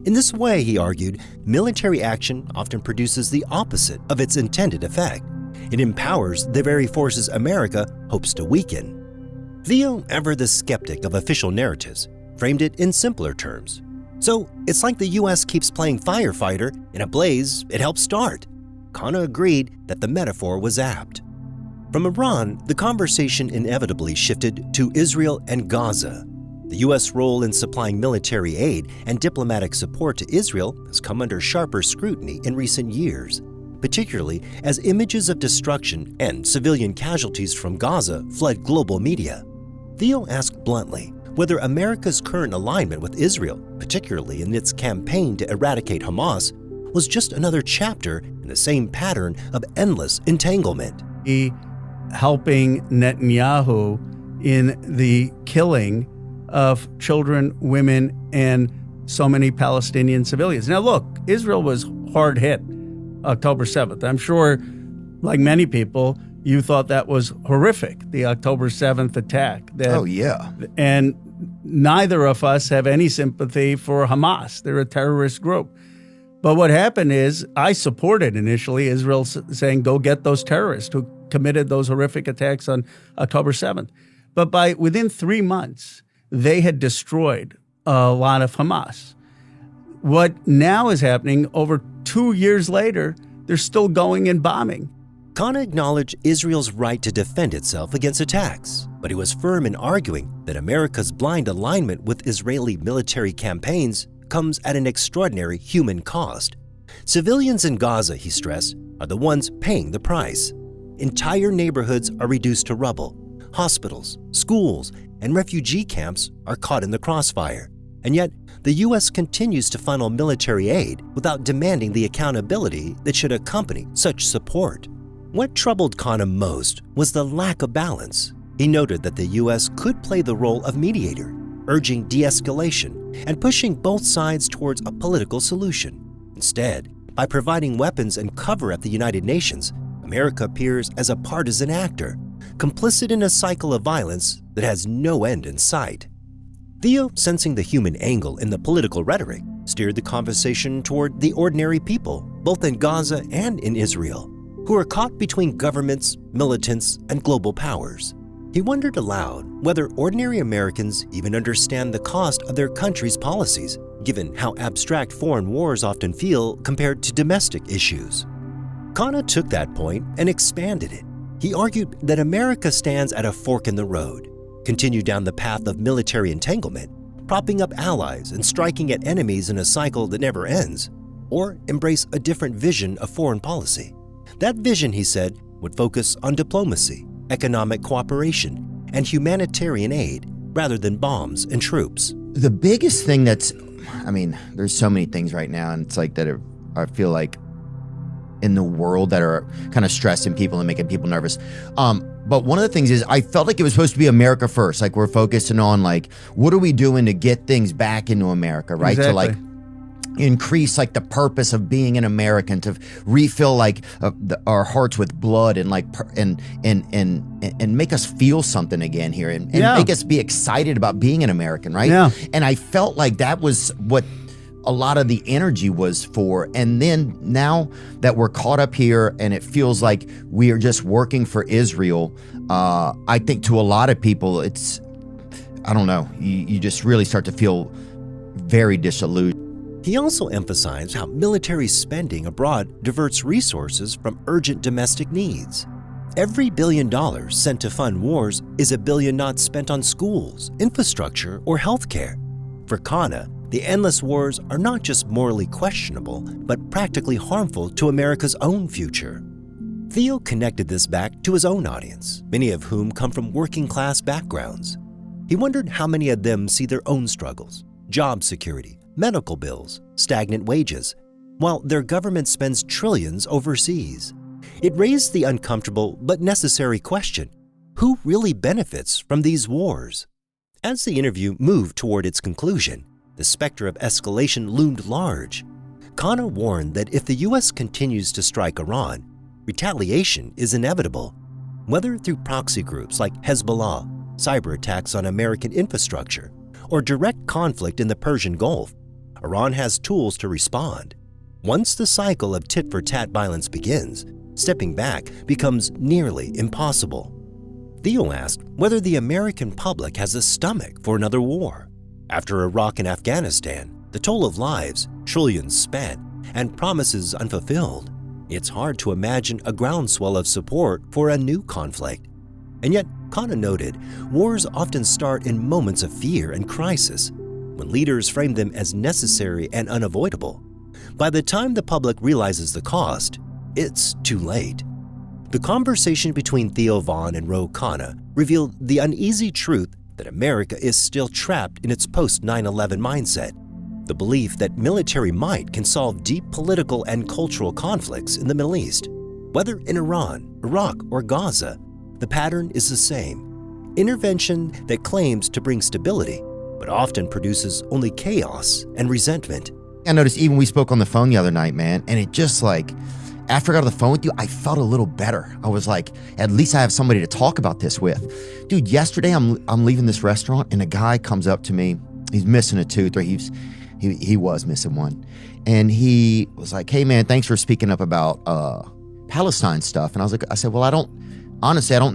In this way, he argued, military action often produces the opposite of its intended effect. It empowers the very forces America hopes to weaken. Theo, ever the skeptic of official narratives, framed it in simpler terms. So it's like the U.S. keeps playing firefighter. In a blaze, it helps start. Khanna agreed that the metaphor was apt. From Iran, the conversation inevitably shifted to Israel and Gaza. The U.S. role in supplying military aid and diplomatic support to Israel has come under sharper scrutiny in recent years, particularly as images of destruction and civilian casualties from Gaza flood global media. Theo asked bluntly whether America's current alignment with Israel, particularly in its campaign to eradicate Hamas, was just another chapter in the same pattern of endless entanglement. Helping Netanyahu in the killing of children, women, and so many Palestinian civilians. Now, look, Israel was hard hit October 7th. I'm sure, like many people, you thought that was horrific, the October 7th attack. Oh, yeah. And neither of us have any sympathy for Hamas. They're a terrorist group. But what happened is I supported initially Israel saying, go get those terrorists who committed those horrific attacks on October 7th. But within 3 months, they had destroyed a lot of Hamas. What now is happening, over 2 years later, they're still going and bombing. Khanna acknowledged Israel's right to defend itself against attacks, but he was firm in arguing that America's blind alignment with Israeli military campaigns comes at an extraordinary human cost. Civilians in Gaza, he stressed, are the ones paying the price. Entire neighborhoods are reduced to rubble. Hospitals, schools, and refugee camps are caught in the crossfire. And yet, the U.S. continues to funnel military aid without demanding the accountability that should accompany such support. What troubled Khanna most was the lack of balance. He noted that the U.S. could play the role of mediator, urging de-escalation and pushing both sides towards a political solution. Instead, by providing weapons and cover at the United Nations, America appears as a partisan actor, complicit in a cycle of violence that has no end in sight. Theo, sensing the human angle in the political rhetoric, steered the conversation toward the ordinary people, both in Gaza and in Israel, who are caught between governments, militants, and global powers. He wondered aloud whether ordinary Americans even understand the cost of their country's policies, given how abstract foreign wars often feel compared to domestic issues. Khanna took that point and expanded it. He argued that America stands at a fork in the road, continue down the path of military entanglement, propping up allies and striking at enemies in a cycle that never ends, or embrace a different vision of foreign policy. That vision, he said, would focus on diplomacy, economic cooperation, and humanitarian aid rather than bombs and troops. The biggest thing there's so many things right now, and it's like that I feel like in the world that are kind of stressing people and making people nervous. But one of the things is I felt like it was supposed to be America first. Like we're focusing on like, what are we doing to get things back into America, right? Exactly. To like increase like the purpose of being an American, to refill like our hearts with blood and like and make us feel something again here and make us be excited about being an American, right? Yeah. And I felt like that was what a lot of the energy was for. And then now that we're caught up here and it feels like we are just working for Israel, I think to a lot of people, it's, I don't know, you just really start to feel very disillusioned. He also emphasized how military spending abroad diverts resources from urgent domestic needs. Every $1 billion sent to fund wars is $1 billion not spent on schools, infrastructure, or healthcare. For Khanna, the endless wars are not just morally questionable, but practically harmful to America's own future. Theo connected this back to his own audience, many of whom come from working-class backgrounds. He wondered how many of them see their own struggles, job security, medical bills, stagnant wages, while their government spends trillions overseas. It raised the uncomfortable but necessary question: who really benefits from these wars? As the interview moved toward its conclusion, the specter of escalation loomed large. Khanna warned that if the U.S. continues to strike Iran, retaliation is inevitable, whether through proxy groups like Hezbollah, cyber attacks on American infrastructure, or direct conflict in the Persian Gulf. Iran has tools to respond. Once the cycle of tit-for-tat violence begins, stepping back becomes nearly impossible. Theo asked whether the American public has a stomach for another war. After Iraq and Afghanistan, the toll of lives, trillions spent, and promises unfulfilled, it's hard to imagine a groundswell of support for a new conflict. And yet, Khanna noted, wars often start in moments of fear and crisis, when leaders frame them as necessary and unavoidable. By the time the public realizes the cost, it's too late. The conversation between Theo Von and Ro Khanna revealed the uneasy truth that America is still trapped in its post-9/11 mindset, the belief that military might can solve deep political and cultural conflicts in the Middle East. Whether in Iran, Iraq, or Gaza, the pattern is the same: intervention that claims to bring stability, but often produces only chaos and resentment. I noticed even we spoke on the phone the other night, man, and it just like, after I got on the phone with you, I felt a little better. I was like, at least I have somebody to talk about this with. Dude, yesterday I'm leaving this restaurant and a guy comes up to me. He's missing a tooth, or he was missing one. And he was like, hey man, thanks for speaking up about Palestine stuff. And I said, well, I don't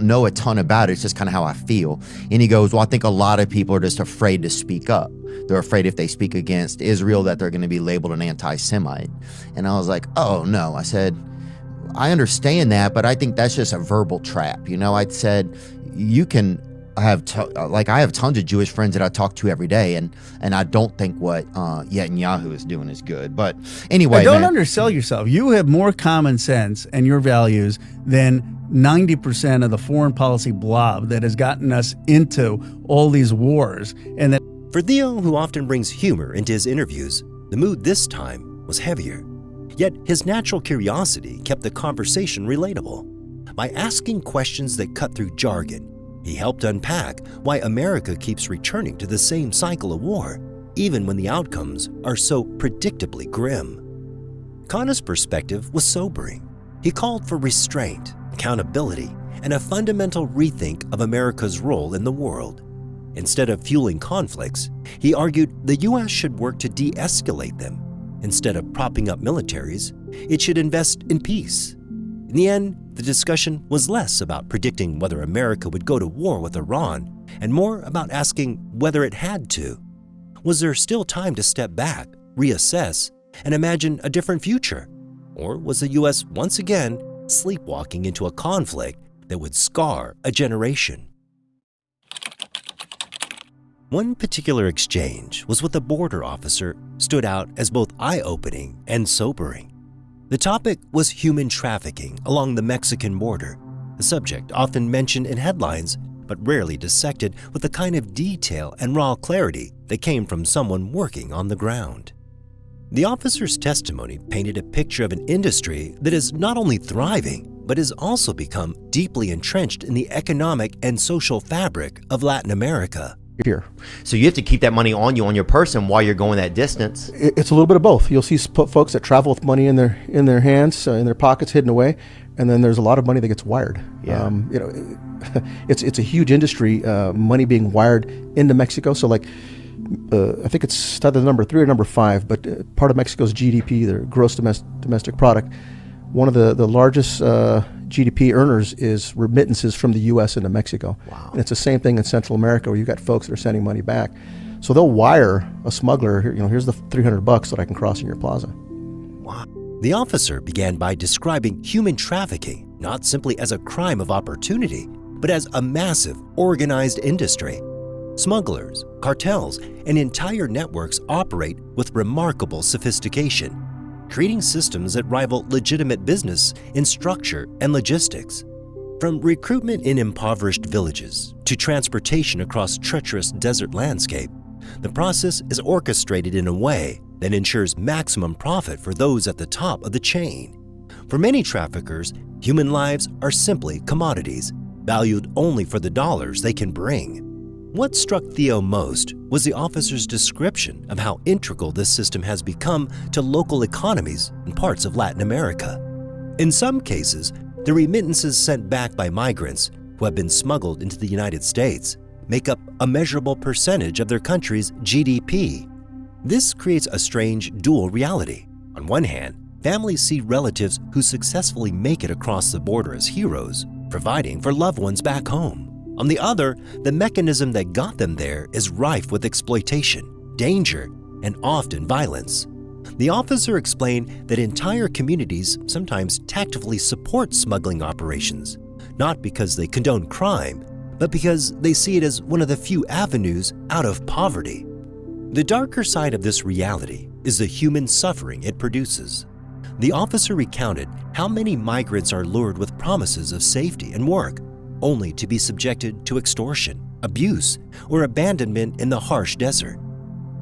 know a ton about it. It's just kind of how I feel. And he goes, well, I think a lot of people are just afraid to speak up. They're afraid if they speak against Israel that they're going to be labeled an anti-Semite. And I was like, oh no. I said, I understand that, but I think that's just a verbal trap. You know, I said, I have tons of Jewish friends that I talk to every day, and I don't think what Netanyahu is doing is good. But anyway, don't undersell yourself. You have more common sense and your values than 90% of the foreign policy blob that has gotten us into all these wars. And that for Theo, who often brings humor into his interviews, the mood this time was heavier. Yet his natural curiosity kept the conversation relatable. By asking questions that cut through jargon, he helped unpack why America keeps returning to the same cycle of war, even when the outcomes are so predictably grim. Khanna's perspective was sobering. He called for restraint, accountability, and a fundamental rethink of America's role in the world. Instead of fueling conflicts, he argued the U.S. should work to de-escalate them. Instead of propping up militaries, it should invest in peace. In the end, the discussion was less about predicting whether America would go to war with Iran and more about asking whether it had to. Was there still time to step back, reassess, and imagine a different future? Or was the U.S. once again sleepwalking into a conflict that would scar a generation? One particular exchange was with a border officer stood out as both eye-opening and sobering. The topic was human trafficking along the Mexican border, a subject often mentioned in headlines but rarely dissected with the kind of detail and raw clarity that came from someone working on the ground. The officer's testimony painted a picture of an industry that is not only thriving, but has also become deeply entrenched in the economic and social fabric of Latin America. Here. So you have to keep that money on you, on your person, while you're going that distance. It's a little bit of both. You'll see folks that travel with money in their hands, in their pockets, hidden away, and then there's a lot of money that gets wired. Yeah. It's a huge industry, money being wired into Mexico. So like, I think it's either number 3 or number 5, but part of Mexico's GDP, their gross domestic product, one of the largest GDP earners is remittances from the U.S. into Mexico. Wow. And it's the same thing in Central America, where you've got folks that are sending money back. So they'll wire a smuggler, here's the $300 that I can cross in your plaza. Wow. The officer began by describing human trafficking not simply as a crime of opportunity, but as a massive, organized industry. Smugglers, cartels, and entire networks operate with remarkable sophistication, creating systems that rival legitimate business in structure and logistics. From recruitment in impoverished villages to transportation across treacherous desert landscape, the process is orchestrated in a way that ensures maximum profit for those at the top of the chain. For many traffickers, human lives are simply commodities, valued only for the dollars they can bring. What struck Theo most was the officer's description of how integral this system has become to local economies in parts of Latin America. In some cases, the remittances sent back by migrants who have been smuggled into the United States make up a measurable percentage of their country's GDP. This creates a strange dual reality. On one hand, families see relatives who successfully make it across the border as heroes, providing for loved ones back home. On the other, the mechanism that got them there is rife with exploitation, danger, and often violence. The officer explained that entire communities sometimes tactfully support smuggling operations, not because they condone crime, but because they see it as one of the few avenues out of poverty. The darker side of this reality is the human suffering it produces. The officer recounted how many migrants are lured with promises of safety and work, only to be subjected to extortion, abuse, or abandonment in the harsh desert.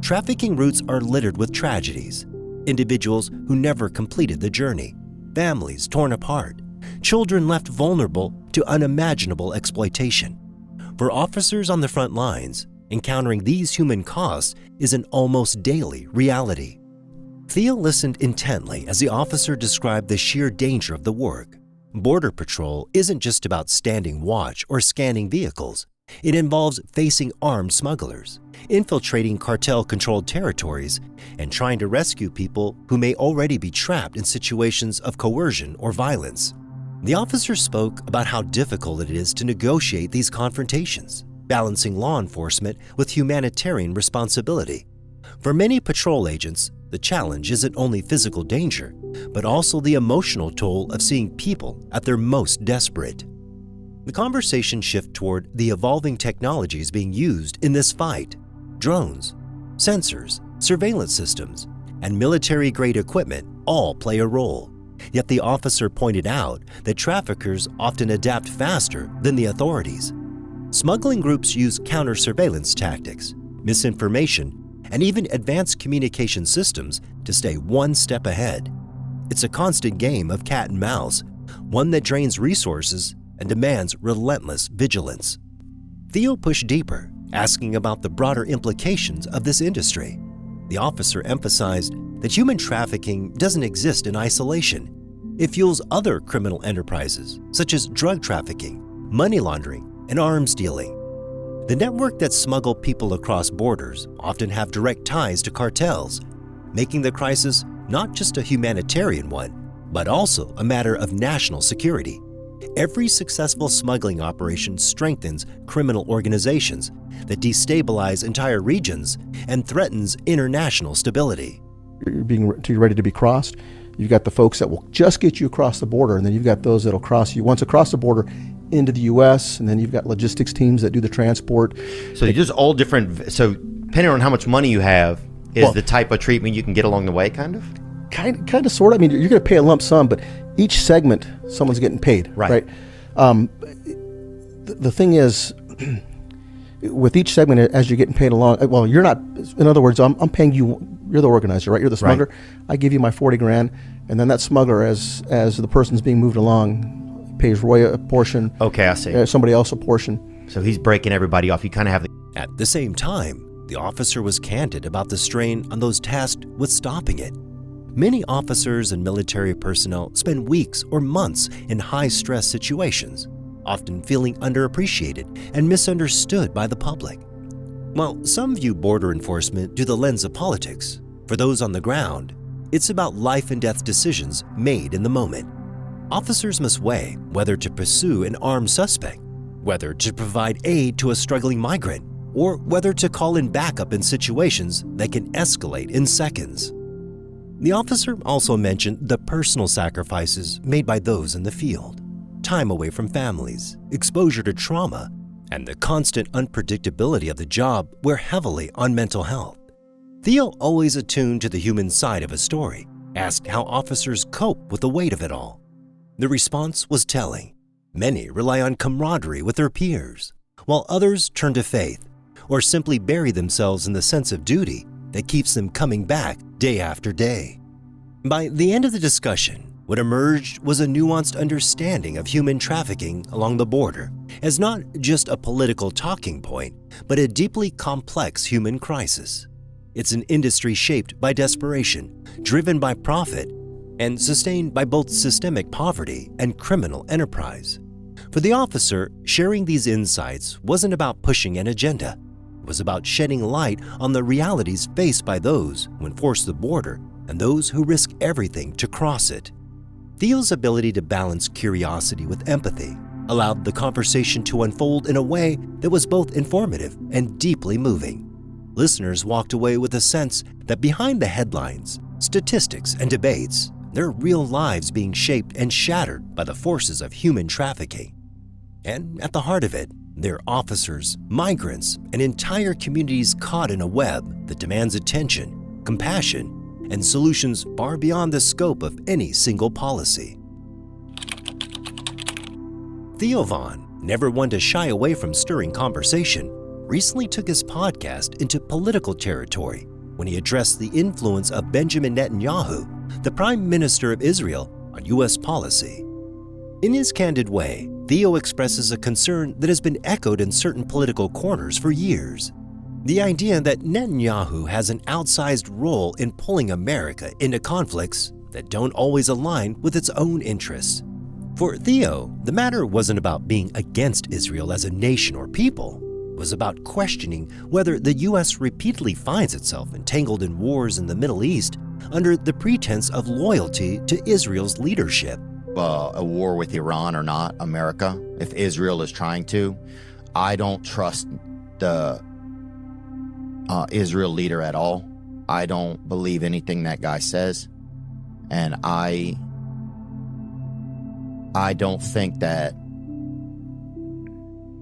Trafficking routes are littered with tragedies. Individuals who never completed the journey, families torn apart, children left vulnerable to unimaginable exploitation. For officers on the front lines, encountering these human costs is an almost daily reality. Theo listened intently as the officer described the sheer danger of the work. Border patrol isn't just about standing watch or scanning vehicles. It involves facing armed smugglers, infiltrating cartel-controlled territories, and trying to rescue people who may already be trapped in situations of coercion or violence. The officer spoke about how difficult it is to negotiate these confrontations, balancing law enforcement with humanitarian responsibility. For many patrol agents, the challenge isn't only physical danger, but also the emotional toll of seeing people at their most desperate. The conversation shifted toward the evolving technologies being used in this fight. Drones, sensors, surveillance systems, and military-grade equipment all play a role. Yet the officer pointed out that traffickers often adapt faster than the authorities. Smuggling groups use counter-surveillance tactics, misinformation, and even advanced communication systems to stay one step ahead. It's a constant game of cat and mouse, one that drains resources and demands relentless vigilance. Theo pushed deeper, asking about the broader implications of this industry. The officer emphasized that human trafficking doesn't exist in isolation. It fuels other criminal enterprises, such as drug trafficking, money laundering, and arms dealing. The network that smuggle people across borders often have direct ties to cartels, making the crisis not just a humanitarian one, but also a matter of national security. Every successful smuggling operation strengthens criminal organizations that destabilize entire regions and threatens international stability. You're ready to be crossed. You've got the folks that will just get you across the border, and then you've got those that'll cross you once across the border into the U.S., and then you've got logistics teams that do the transport. So just all different. So depending on how much money you have is the type of treatment you can get along the way, kind of? Kind of, sort of. I mean, you're going to pay a lump sum, but each segment, someone's getting paid, right? The thing is, with each segment, as you're getting paid along, well, you're not, in other words, I'm paying you, you're the organizer, right? You're the smuggler. Right. I give you my 40 grand, and then that smuggler, as the person's being moved along, pays Roy a portion. Okay, I see. Somebody else a portion. So he's breaking everybody off. You kind of have the... At the same time, the officer was candid about the strain on those tasked with stopping it. Many officers and military personnel spend weeks or months in high-stress situations, often feeling underappreciated and misunderstood by the public. While some view border enforcement through the lens of politics, for those on the ground, it's about life and death decisions made in the moment. Officers must weigh whether to pursue an armed suspect, whether to provide aid to a struggling migrant, or whether to call in backup in situations that can escalate in seconds. The officer also mentioned the personal sacrifices made by those in the field, time away from families, exposure to trauma, and the constant unpredictability of the job weigh heavily on mental health. Theo, always attuned to the human side of a story, asked how officers cope with the weight of it all. The response was telling. Many rely on camaraderie with their peers, while others turn to faith or simply bury themselves in the sense of duty that keeps them coming back day after day. By the end of the discussion, what emerged was a nuanced understanding of human trafficking along the border as not just a political talking point, but a deeply complex human crisis. It's an industry shaped by desperation, driven by profit, and sustained by both systemic poverty and criminal enterprise. For the officer, sharing these insights wasn't about pushing an agenda. It was about shedding light on the realities faced by those who enforce the border and those who risk everything to cross it. Theo's ability to balance curiosity with empathy allowed the conversation to unfold in a way that was both informative and deeply moving. Listeners walked away with a sense that behind the headlines, statistics, and debates, there are real lives being shaped and shattered by the forces of human trafficking. And at the heart of it, there are officers, migrants, and entire communities caught in a web that demands attention, compassion, and solutions far beyond the scope of any single policy. Theo Von, never one to shy away from stirring conversation, recently took his podcast into political territory when he addressed the influence of Benjamin Netanyahu, the Prime Minister of Israel, on U.S. policy. In his candid way, Theo expresses a concern that has been echoed in certain political corners for years. The idea that Netanyahu has an outsized role in pulling America into conflicts that don't always align with its own interests. For Theo, the matter wasn't about being against Israel as a nation or people. It was about questioning whether the U.S. repeatedly finds itself entangled in wars in the Middle East under the pretense of loyalty to Israel's leadership. A war with Iran or not, America, if Israel is trying to, I don't trust the Israel leader at all. I don't believe anything that guy says. And I don't think that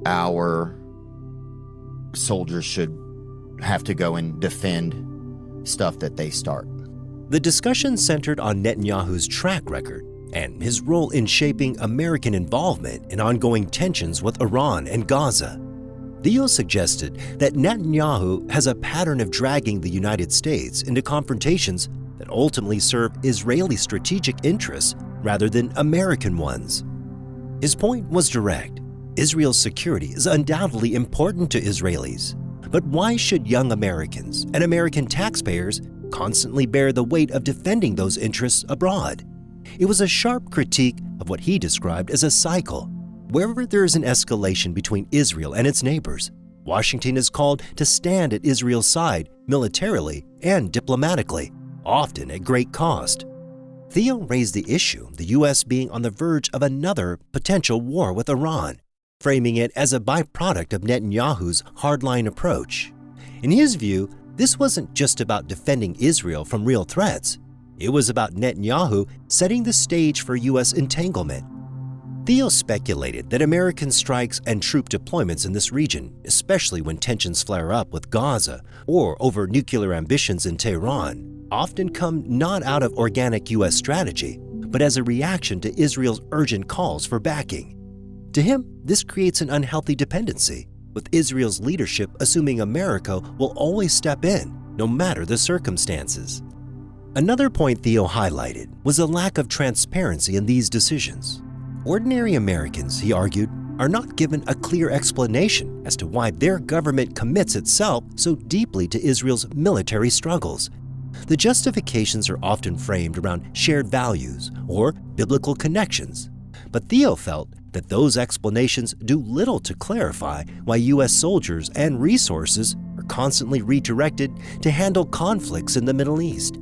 our soldiers should have to go and defend stuff that they start. The discussion centered on Netanyahu's track record and his role in shaping American involvement in ongoing tensions with Iran and Gaza. Theo suggested that Netanyahu has a pattern of dragging the United States into confrontations that ultimately serve Israeli strategic interests rather than American ones. His point was direct. Israel's security is undoubtedly important to Israelis, but why should young Americans and American taxpayers constantly bear the weight of defending those interests abroad? It was a sharp critique of what he described as a cycle. Wherever there is an escalation between Israel and its neighbors, Washington is called to stand at Israel's side militarily and diplomatically, often at great cost. Theo raised the issue of the U.S. being on the verge of another potential war with Iran, framing it as a byproduct of Netanyahu's hardline approach. In his view, this wasn't just about defending Israel from real threats. It was about Netanyahu setting the stage for U.S. entanglement. Theo speculated that American strikes and troop deployments in this region, especially when tensions flare up with Gaza or over nuclear ambitions in Tehran, often come not out of organic U.S. strategy, but as a reaction to Israel's urgent calls for backing. To him, this creates an unhealthy dependency, with Israel's leadership assuming America will always step in, no matter the circumstances. Another point Theo highlighted was a lack of transparency in these decisions. Ordinary Americans, he argued, are not given a clear explanation as to why their government commits itself so deeply to Israel's military struggles. The justifications are often framed around shared values or biblical connections, but Theo felt that those explanations do little to clarify why U.S. soldiers and resources are constantly redirected to handle conflicts in the Middle East.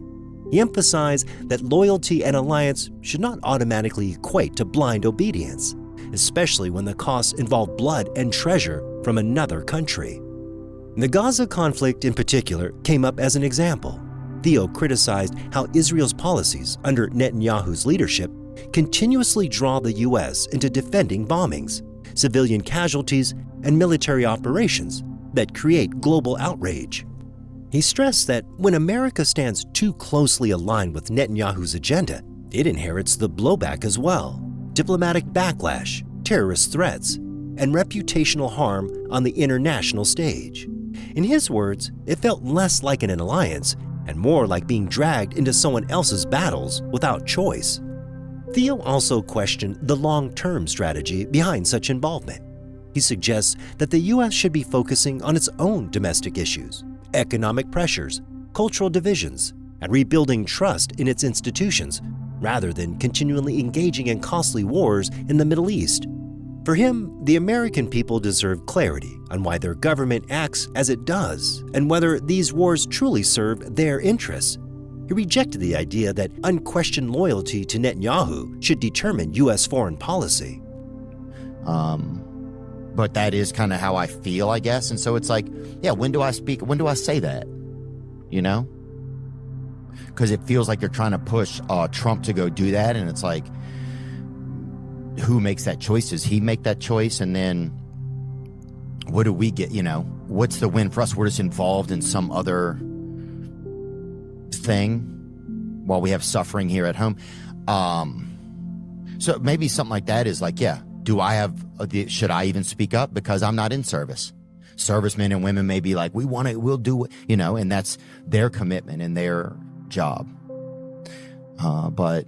He emphasized that loyalty and alliance should not automatically equate to blind obedience, especially when the costs involve blood and treasure from another country. The Gaza conflict in particular came up as an example. Theo criticized how Israel's policies under Netanyahu's leadership continuously draw the U.S. into defending bombings, civilian casualties, and military operations that create global outrage. He stressed that when America stands too closely aligned with Netanyahu's agenda, it inherits the blowback as well: diplomatic backlash, terrorist threats, and reputational harm on the international stage. In his words, it felt less like an alliance and more like being dragged into someone else's battles without choice. Theo also questioned the long-term strategy behind such involvement. He suggests that the U.S. should be focusing on its own domestic issues, economic pressures, cultural divisions, and rebuilding trust in its institutions, rather than continually engaging in costly wars in the Middle East. For him, the American people deserve clarity on why their government acts as it does and whether these wars truly serve their interests. He rejected the idea that unquestioned loyalty to Netanyahu should determine U.S. foreign policy. But that is kind of how I feel, I guess. And so it's like, yeah, when do I speak? When do I say that? You know? Because it feels like they're trying to push Trump to go do that. And it's like, who makes that choice? Does he make that choice? And then what do we get? You know, what's the win for us? We're just involved in some other thing while we have suffering here at home. So maybe something like that is like, yeah, should I even speak up? Because I'm not in service. Servicemen and women may be like, we'll do it, you know, and that's their commitment and their job. But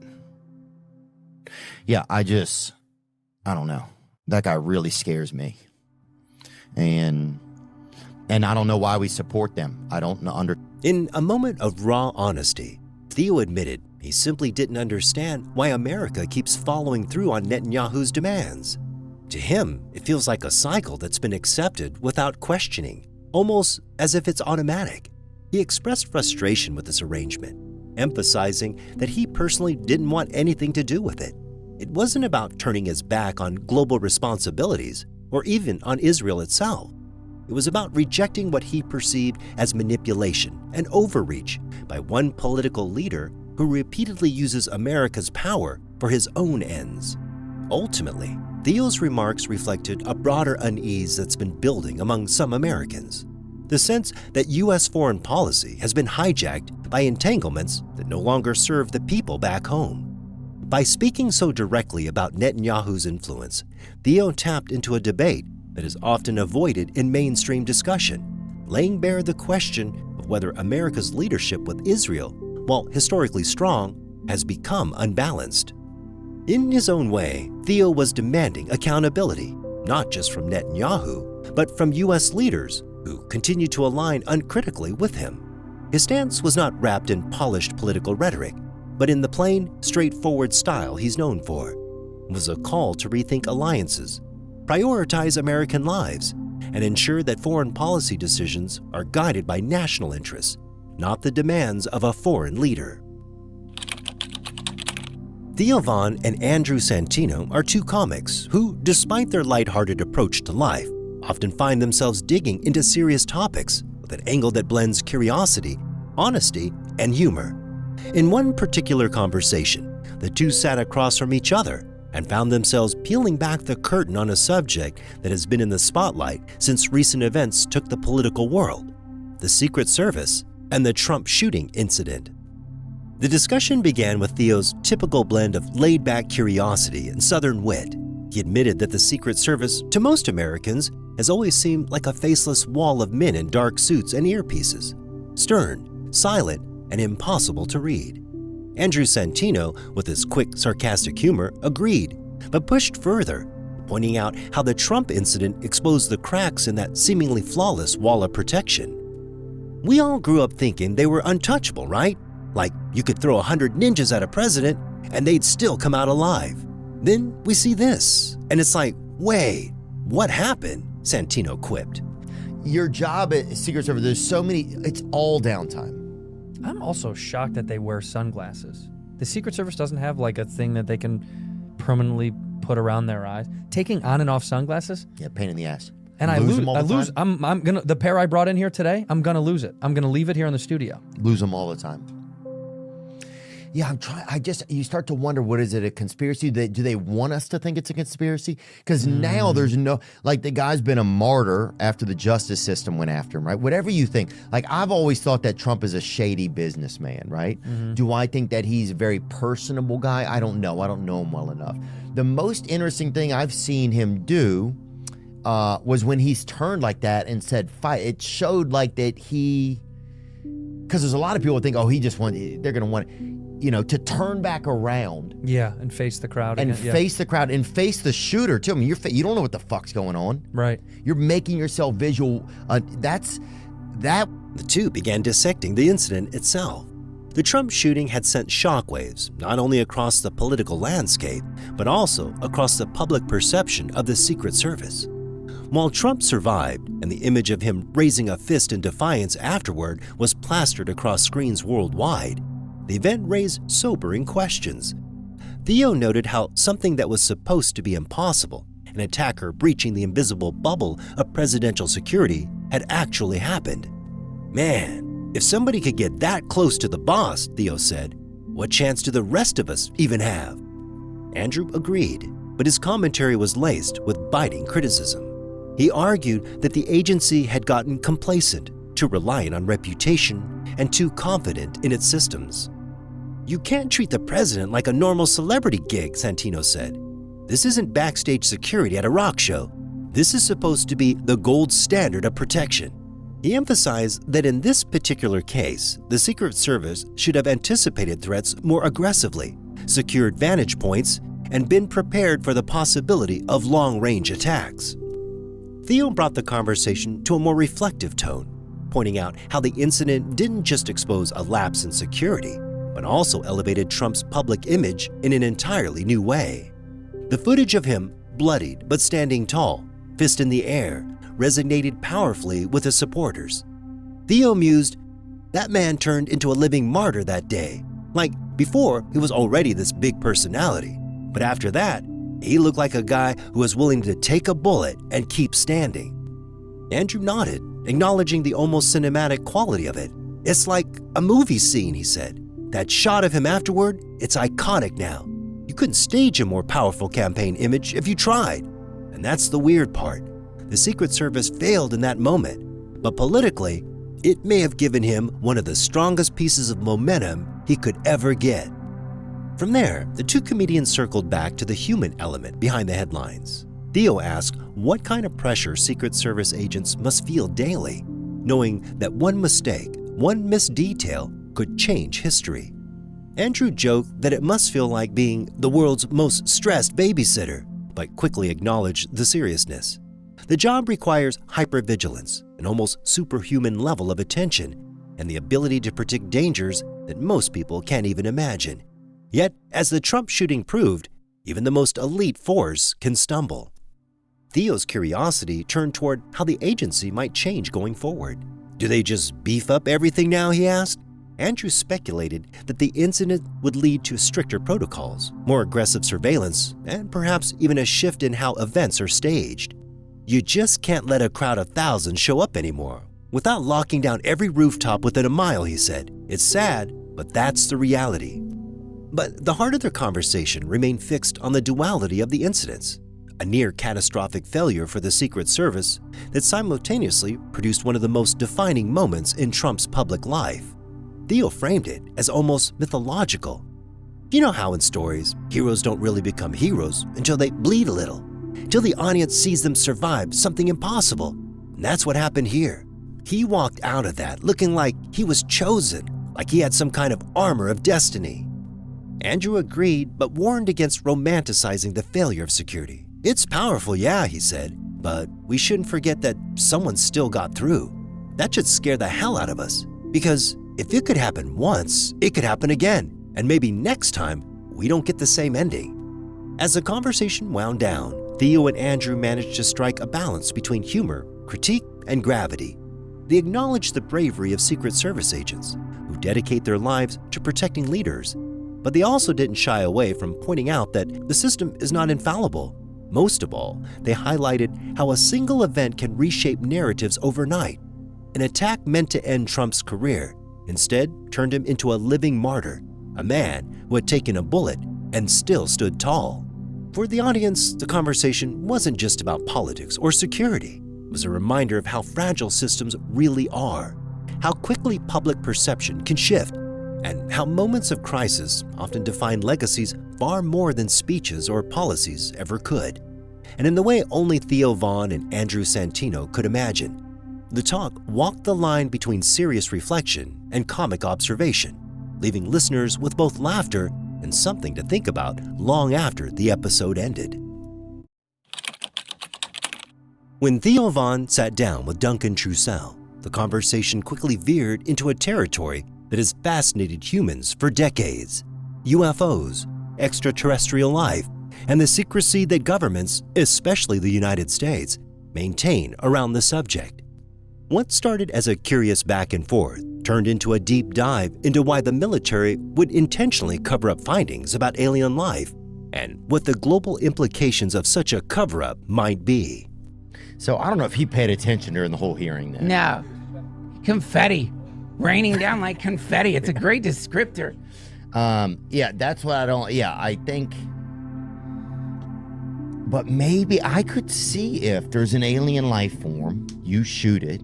yeah, I don't know. That guy really scares me. And I don't know why we support them. I don't know. In a moment of raw honesty, Theo admitted he simply didn't understand why America keeps following through on Netanyahu's demands. To him, it feels like a cycle that's been accepted without questioning, almost as if it's automatic. He expressed frustration with this arrangement, emphasizing that he personally didn't want anything to do with it. It wasn't about turning his back on global responsibilities or even on Israel itself. It was about rejecting what he perceived as manipulation and overreach by one political leader who repeatedly uses America's power for his own ends. Ultimately, Theo's remarks reflected a broader unease that's been building among some Americans. The sense that U.S. foreign policy has been hijacked by entanglements that no longer serve the people back home. By speaking so directly about Netanyahu's influence, Theo tapped into a debate that is often avoided in mainstream discussion, laying bare the question of whether America's leadership with Israel, while historically strong, has become unbalanced. In his own way, Theo was demanding accountability, not just from Netanyahu, but from U.S. leaders who continue to align uncritically with him. His stance was not wrapped in polished political rhetoric, but in the plain, straightforward style he's known for. It was a call to rethink alliances, prioritize American lives, and ensure that foreign policy decisions are guided by national interests, not the demands of a foreign leader. Theo Von and Andrew Santino are two comics who, despite their lighthearted approach to life, often find themselves digging into serious topics with an angle that blends curiosity, honesty, and humor. In one particular conversation, the two sat across from each other and found themselves peeling back the curtain on a subject that has been in the spotlight since recent events took the political world: the Secret Service and the Trump shooting incident. The discussion began with Theo's typical blend of laid-back curiosity and Southern wit. He admitted that the Secret Service, to most Americans, has always seemed like a faceless wall of men in dark suits and earpieces, stern, silent, and impossible to read. Andrew Santino, with his quick, sarcastic humor, agreed, but pushed further, pointing out how the Trump incident exposed the cracks in that seemingly flawless wall of protection. We all grew up thinking they were untouchable, right? Like you could throw 100 ninjas at a president and they'd still come out alive. Then we see this, and it's like, wait, what happened? Santino quipped. Your job at Secret Service, there's so many, it's all downtime. I'm also shocked that they wear sunglasses. The Secret Service doesn't have like a thing that they can permanently put around their eyes. Taking on and off sunglasses? Yeah, pain in the ass. And I lose. I'm gonna, the pair I brought in here today, I'm gonna lose it. I'm gonna leave it here in the studio. Lose them all the time. Yeah, you start to wonder, what is it, a conspiracy? Do they want us to think it's a conspiracy? Because now there's no, like, the guy's been a martyr after the justice system went after him, right? Whatever you think. Like, I've always thought that Trump is a shady businessman, right? Do I think that he's a very personable guy? I don't know. I don't know him well enough. The most interesting thing I've seen him do was when he's turned like that and said, fight. It showed like that because there's a lot of people who think, oh, they're going to want it. to turn back around. Yeah, and face the crowd. And again. face the crowd and face the shooter too. I mean, you don't know what the fuck's going on. Right. You're making yourself visual. That's that. The two began dissecting the incident itself. The Trump shooting had sent shockwaves not only across the political landscape, but also across the public perception of the Secret Service. While Trump survived, and the image of him raising a fist in defiance afterward was plastered across screens worldwide, the event raised sobering questions. Theo noted how something that was supposed to be impossible, an attacker breaching the invisible bubble of presidential security, had actually happened. Man, if somebody could get that close to the boss, Theo said, what chance do the rest of us even have? Andrew agreed, but his commentary was laced with biting criticism. He argued that the agency had gotten complacent, too reliant on reputation, and too confident in its systems. You can't treat the president like a normal celebrity gig, Santino said. This isn't backstage security at a rock show. This is supposed to be the gold standard of protection. He emphasized that in this particular case, the Secret Service should have anticipated threats more aggressively, secured vantage points, and been prepared for the possibility of long-range attacks. Theo brought the conversation to a more reflective tone, pointing out how the incident didn't just expose a lapse in security, but also elevated Trump's public image in an entirely new way. The footage of him, bloodied but standing tall, fist in the air, resonated powerfully with his supporters. Theo mused, that man turned into a living martyr that day. Like, before, he was already this big personality, but after that, he looked like a guy who was willing to take a bullet and keep standing. Andrew nodded, acknowledging the almost cinematic quality of it. It's like a movie scene, he said. That shot of him afterward, it's iconic now. You couldn't stage a more powerful campaign image if you tried. And that's the weird part. The Secret Service failed in that moment, but politically, it may have given him one of the strongest pieces of momentum he could ever get. From there, the two comedians circled back to the human element behind the headlines. Theo asked what kind of pressure Secret Service agents must feel daily, knowing that one mistake, one missed detail, could change history. Andrew joked that it must feel like being the world's most stressed babysitter, but quickly acknowledged the seriousness. The job requires hypervigilance, an almost superhuman level of attention, and the ability to predict dangers that most people can't even imagine. Yet, as the Trump shooting proved, even the most elite force can stumble. Theo's curiosity turned toward how the agency might change going forward. Do they just beef up everything now, he asked? Andrew speculated that the incident would lead to stricter protocols, more aggressive surveillance, and perhaps even a shift in how events are staged. You just can't let a crowd of thousands show up anymore without locking down every rooftop within a mile, he said. It's sad, but that's the reality. But the heart of their conversation remained fixed on the duality of the incidents, a near-catastrophic failure for the Secret Service that simultaneously produced one of the most defining moments in Trump's public life. Theo framed it as almost mythological. You know how in stories, heroes don't really become heroes until they bleed a little, until the audience sees them survive something impossible. And that's what happened here. He walked out of that looking like he was chosen, like he had some kind of armor of destiny. Andrew agreed, but warned against romanticizing the failure of security. It's powerful, yeah, he said, but we shouldn't forget that someone still got through. That should scare the hell out of us, because if it could happen once, it could happen again, and maybe next time we don't get the same ending. As the conversation wound down, Theo and Andrew managed to strike a balance between humor, critique, and gravity. They acknowledged the bravery of Secret Service agents who dedicate their lives to protecting leaders, but they also didn't shy away from pointing out that the system is not infallible. Most of all, they highlighted how a single event can reshape narratives overnight. An attack meant to end Trump's career instead turned him into a living martyr, a man who had taken a bullet and still stood tall. For the audience, the conversation wasn't just about politics or security. It was a reminder of how fragile systems really are, how quickly public perception can shift, and how moments of crisis often define legacies far more than speeches or policies ever could. And in the way only Theo Von and Andrew Santino could imagine, the talk walked the line between serious reflection and comic observation, leaving listeners with both laughter and something to think about long after the episode ended. When Theo Von sat down with Duncan Trussell, the conversation quickly veered into a territory that has fascinated humans for decades: UFOs, extraterrestrial life, and the secrecy that governments, especially the United States, maintain around the subject. What started as a curious back and forth turned into a deep dive into why the military would intentionally cover up findings about alien life and what the global implications of such a cover-up might be. So I don't know if he paid attention during the whole hearing then. No. Confetti. Raining down like confetti. It's a great descriptor. Yeah, that's what I don't, I think, but maybe I could see if there's an alien life form, you shoot it,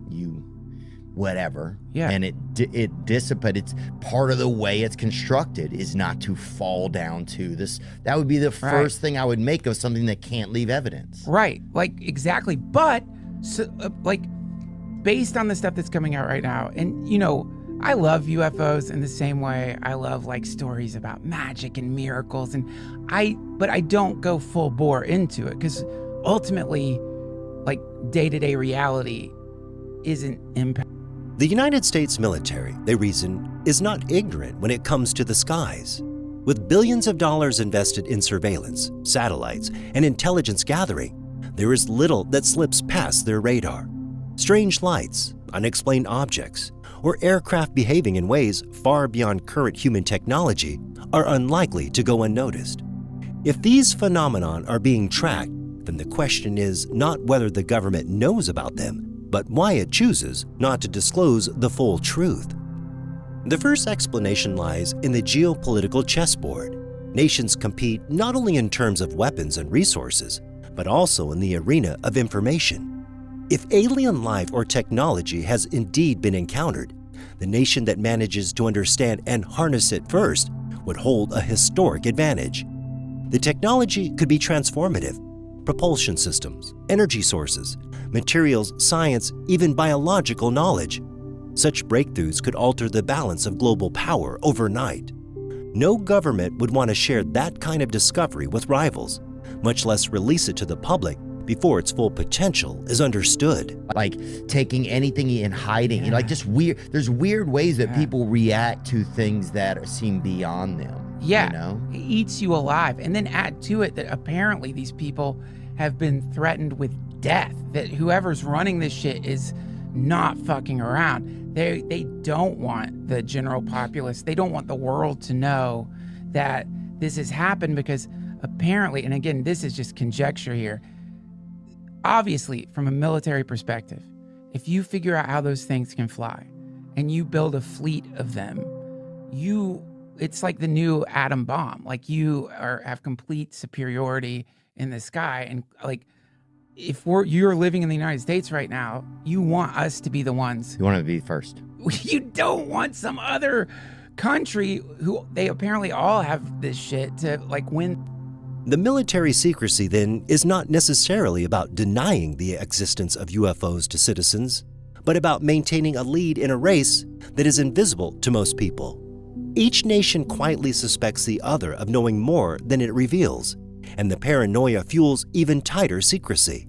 whatever, and it dissipates. It's part of the way it's constructed is not to fall down to this. That would be the first thing I would make of something that can't leave evidence. Right, like exactly. But so, like based on the stuff that's coming out right now, and I love UFOs in the same way I love like stories about magic and miracles, but I don't go full bore into it because ultimately, like day-to-day reality isn't impacted. The United States military, they reason, is not ignorant when it comes to the skies. With billions of dollars invested in surveillance, satellites, and intelligence gathering, there is little that slips past their radar. Strange lights, unexplained objects, or aircraft behaving in ways far beyond current human technology are unlikely to go unnoticed. If these phenomena are being tracked, then the question is not whether the government knows about them, but why it chooses not to disclose the full truth. The first explanation lies in the geopolitical chessboard. Nations compete not only in terms of weapons and resources, but also in the arena of information. If alien life or technology has indeed been encountered, the nation that manages to understand and harness it first would hold a historic advantage. The technology could be transformative: propulsion systems, energy sources, materials, science, even biological knowledge. Such breakthroughs could alter the balance of global power overnight. No government would want to share that kind of discovery with rivals, much less release it to the public before its full potential is understood. Like taking anything and hiding, like just weird. There's weird ways that people react to things that seem beyond them. Yeah, it eats you alive. And then add to it that apparently these people have been threatened with death, that whoever's running this shit is not fucking around. They don't want the general populace, they don't want the world to know that this has happened, because apparently, and again, this is just conjecture here, obviously from a military perspective, if you figure out how those things can fly and you build a fleet of them, it's like the new atom bomb. Like you have complete superiority in the sky. And like, if you're living in the United States right now, you want us to be the ones. You want to be first. You don't want some other country who they apparently all have this shit to like win. The military secrecy then is not necessarily about denying the existence of UFOs to citizens, but about maintaining a lead in a race that is invisible to most people. Each nation quietly suspects the other of knowing more than it reveals, and the paranoia fuels even tighter secrecy.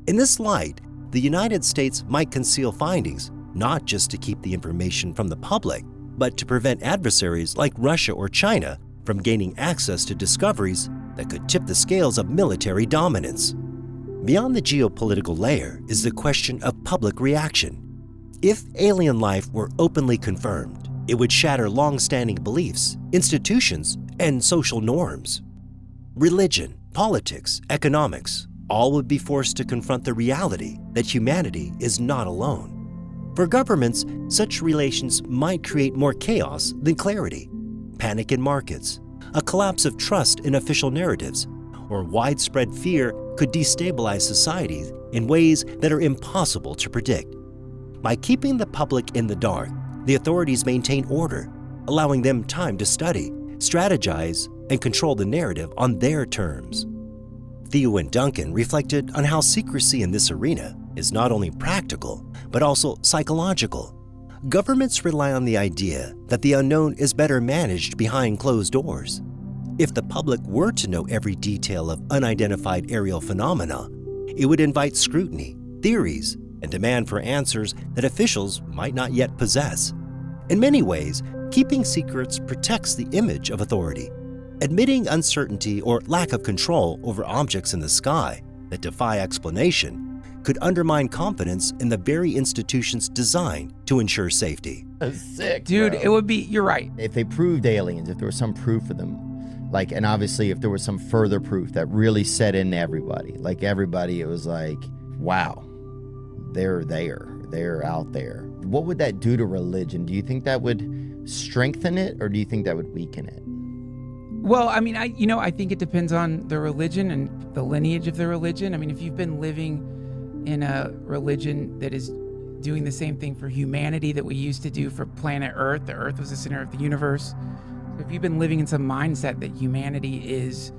In this light, the United States might conceal findings, not just to keep the information from the public, but to prevent adversaries like Russia or China from gaining access to discoveries that could tip the scales of military dominance. Beyond the geopolitical layer is the question of public reaction. If alien life were openly confirmed, it would shatter long-standing beliefs, institutions, and social norms. Religion, politics, economics, all would be forced to confront the reality that humanity is not alone. For governments, such relations might create more chaos than clarity. Panic in markets, a collapse of trust in official narratives, or widespread fear could destabilize societies in ways that are impossible to predict. By keeping the public in the dark, the authorities maintain order, allowing them time to study, strategize, and control the narrative on their terms. Theo and Duncan reflected on how secrecy in this arena is not only practical, but also psychological. governments rely on the idea that the unknown is better managed behind closed doors. If the public were to know every detail of unidentified aerial phenomena, it would invite scrutiny, theories, and demand for answers that officials might not yet possess. In many ways, keeping secrets protects the image of authority. Admitting uncertainty or lack of control over objects in the sky that defy explanation could undermine confidence in the very institutions designed to ensure safety. That's sick, Dude, bro. it would be, you're right. If they proved aliens, if there was some proof of them, like, and obviously if there was some further proof that really set in everybody, like everybody, it was like, wow, they're there, they're out there. What would that do to religion? Do you think that would strengthen it, or do you think that would weaken it? Well, I mean, I think it depends on the religion and the lineage of the religion. I mean, if you've been living in a religion that is doing the same thing for humanity that we used to do for planet Earth, the Earth was the center of the universe. So if you've been living in some mindset that humanity is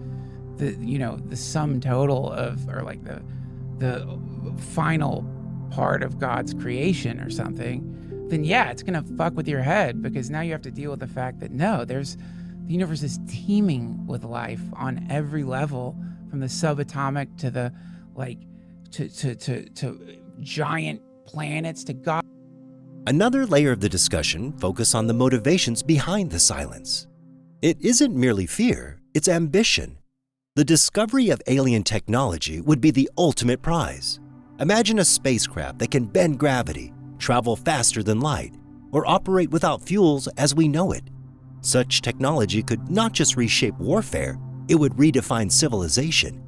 the sum total of, or like the final part of God's creation or something, then yeah, it's gonna fuck with your head, because now you have to deal with the fact that no, the universe is teeming with life on every level, from the subatomic to the to giant planets to God. Another layer of the discussion focuses on the motivations behind the silence. It isn't merely fear, it's ambition. The discovery of alien technology would be the ultimate prize. Imagine a spacecraft that can bend gravity, travel faster than light, or operate without fuels as we know it. Such technology could not just reshape warfare, it would redefine civilization.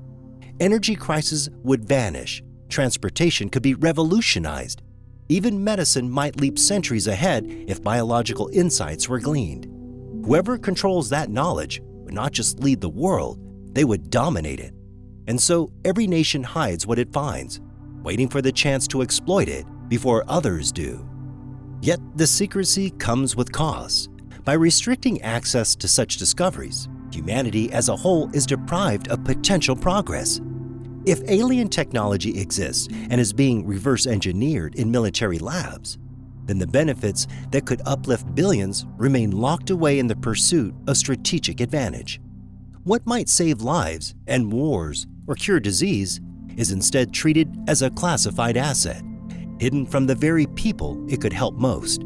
Energy crises would vanish, transportation could be revolutionized. Even medicine might leap centuries ahead if biological insights were gleaned. Whoever controls that knowledge would not just lead the world, they would dominate it. And so every nation hides what it finds, waiting for the chance to exploit it before others do. Yet the secrecy comes with costs. By restricting access to such discoveries, humanity as a whole is deprived of potential progress. If alien technology exists and is being reverse engineered in military labs, then the benefits that could uplift billions remain locked away in the pursuit of strategic advantage. What might save lives, end wars, or cure disease is instead treated as a classified asset, hidden from the very people it could help most.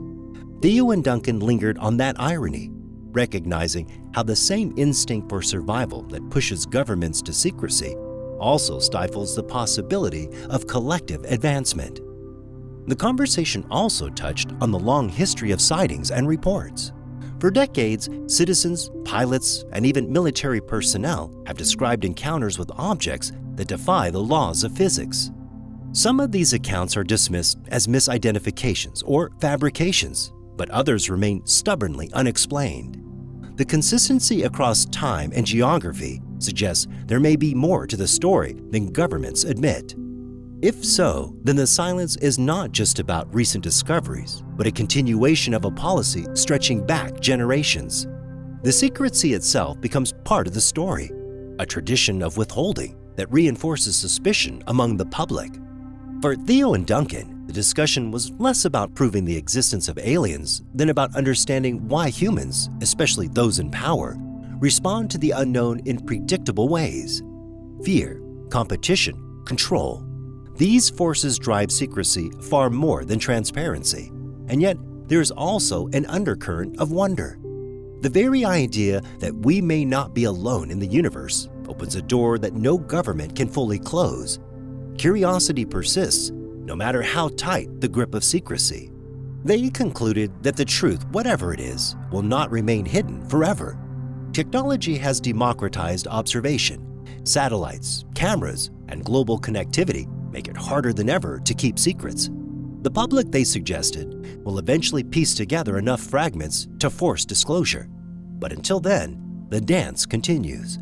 Theo and Duncan lingered on that irony, recognizing how the same instinct for survival that pushes governments to secrecy also stifles the possibility of collective advancement. The conversation also touched on the long history of sightings and reports. For decades, citizens, pilots, and even military personnel have described encounters with objects that defy the laws of physics. Some of these accounts are dismissed as misidentifications or fabrications, but others remain stubbornly unexplained. The consistency across time and geography suggests there may be more to the story than governments admit. If so, then the silence is not just about recent discoveries, but a continuation of a policy stretching back generations. The secrecy itself becomes part of the story, a tradition of withholding that reinforces suspicion among the public. For Theo and Duncan, the discussion was less about proving the existence of aliens than about understanding why humans, especially those in power, respond to the unknown in predictable ways. Fear, competition, control. These forces drive secrecy far more than transparency, and yet there is also an undercurrent of wonder. The very idea that we may not be alone in the universe opens a door that no government can fully close. Curiosity persists, no matter how tight the grip of secrecy. They concluded that the truth, whatever it is, will not remain hidden forever. Technology has democratized observation. Satellites, cameras, and global connectivity make it harder than ever to keep secrets. The public, they suggested, will eventually piece together enough fragments to force disclosure. But until then, the dance continues.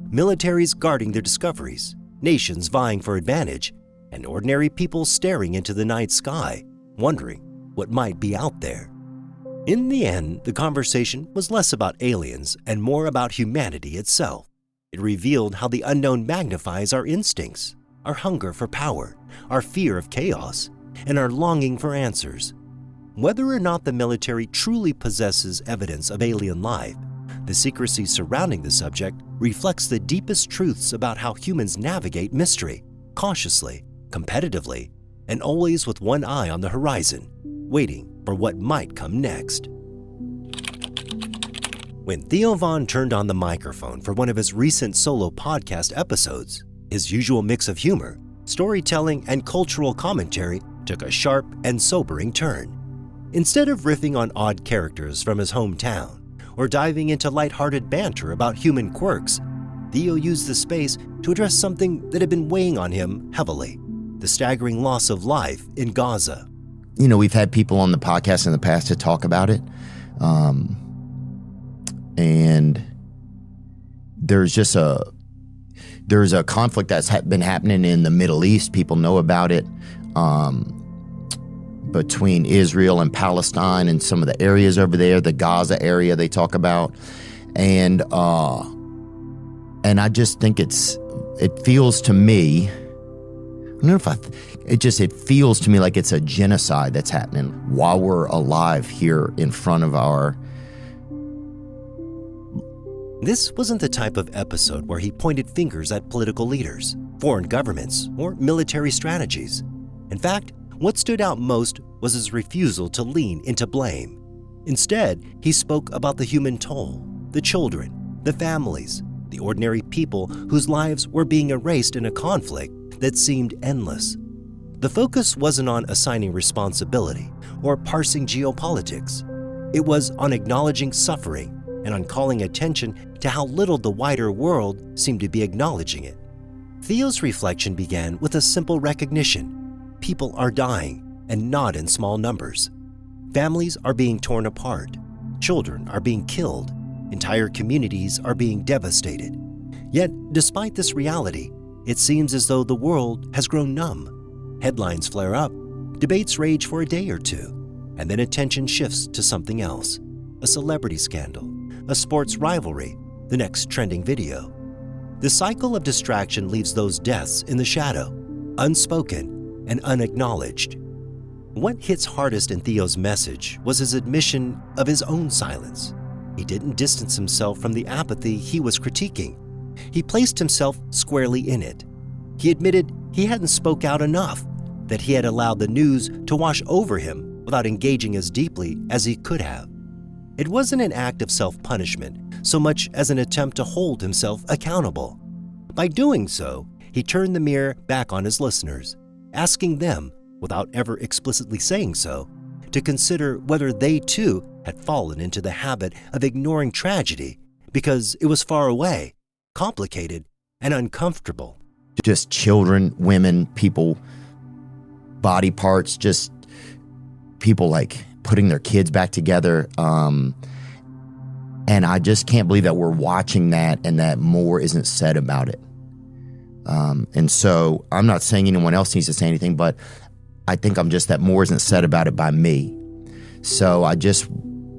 Militaries guarding their discoveries, nations vying for advantage, and ordinary people staring into the night sky, wondering what might be out there. In the end, the conversation was less about aliens and more about humanity itself. It revealed how the unknown magnifies our instincts, our hunger for power, our fear of chaos, and our longing for answers. Whether or not the military truly possesses evidence of alien life, the secrecy surrounding the subject reflects the deepest truths about how humans navigate mystery, cautiously, competitively, and always with one eye on the horizon, waiting for what might come next. When Theo Von turned on the microphone for one of his recent solo podcast episodes, his usual mix of humor, storytelling, and cultural commentary took a sharp and sobering turn. Instead of riffing on odd characters from his hometown or diving into lighthearted banter about human quirks, Theo used the space to address something that had been weighing on him heavily: the staggering loss of life in Gaza. You know, we've had people on the podcast in the past to talk about it. And there's a conflict that's been happening in the Middle East. People know about it, between Israel and Palestine and some of the areas over there, the Gaza area they talk about. And I just think it feels to me, I don't know if it feels to me like it's a genocide that's happening while we're alive here in front of our. This wasn't the type of episode where he pointed fingers at political leaders, foreign governments, or military strategies. In fact, what stood out most was his refusal to lean into blame. Instead, he spoke about the human toll, the children, the families, the ordinary people whose lives were being erased in a conflict that seemed endless. The focus wasn't on assigning responsibility or parsing geopolitics. It was on acknowledging suffering and on calling attention to how little the wider world seemed to be acknowledging it. Theo's reflection began with a simple recognition: people are dying, and not in small numbers. Families are being torn apart. Children are being killed. Entire communities are being devastated. Yet, despite this reality, it seems as though the world has grown numb. Headlines flare up, debates rage for a day or two, and then attention shifts to something else: a celebrity scandal, a sports rivalry, the next trending video. The cycle of distraction leaves those deaths in the shadow, unspoken and unacknowledged. What hits hardest in Theo's message was his admission of his own silence. He didn't distance himself from the apathy he was critiquing. He placed himself squarely in it. He admitted he hadn't spoke out enough, that he had allowed the news to wash over him without engaging as deeply as he could have. It wasn't an act of self-punishment so much as an attempt to hold himself accountable. By doing so, he turned the mirror back on his listeners, asking them, without ever explicitly saying so, to consider whether they too had fallen into the habit of ignoring tragedy because it was far away, complicated, and uncomfortable. Just children, women, people, body parts, just people like putting their kids back together. And I just can't believe that we're watching that and that more isn't said about it. And so I'm not saying anyone else needs to say anything, but I think I'm just that more isn't said about it by me. So I just,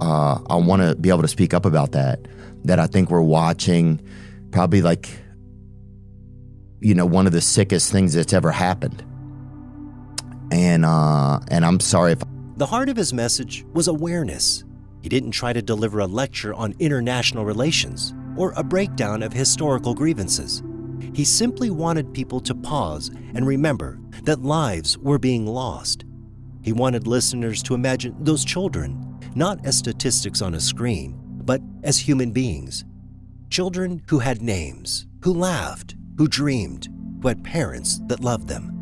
I want to be able to speak up about that I think we're watching probably like, one of the sickest things that's ever happened. And I'm sorry if... The heart of his message was awareness. He didn't try to deliver a lecture on international relations or a breakdown of historical grievances. He simply wanted people to pause and remember that lives were being lost. He wanted listeners to imagine those children, not as statistics on a screen, but as human beings. Children who had names, who laughed, who dreamed, who had parents that loved them.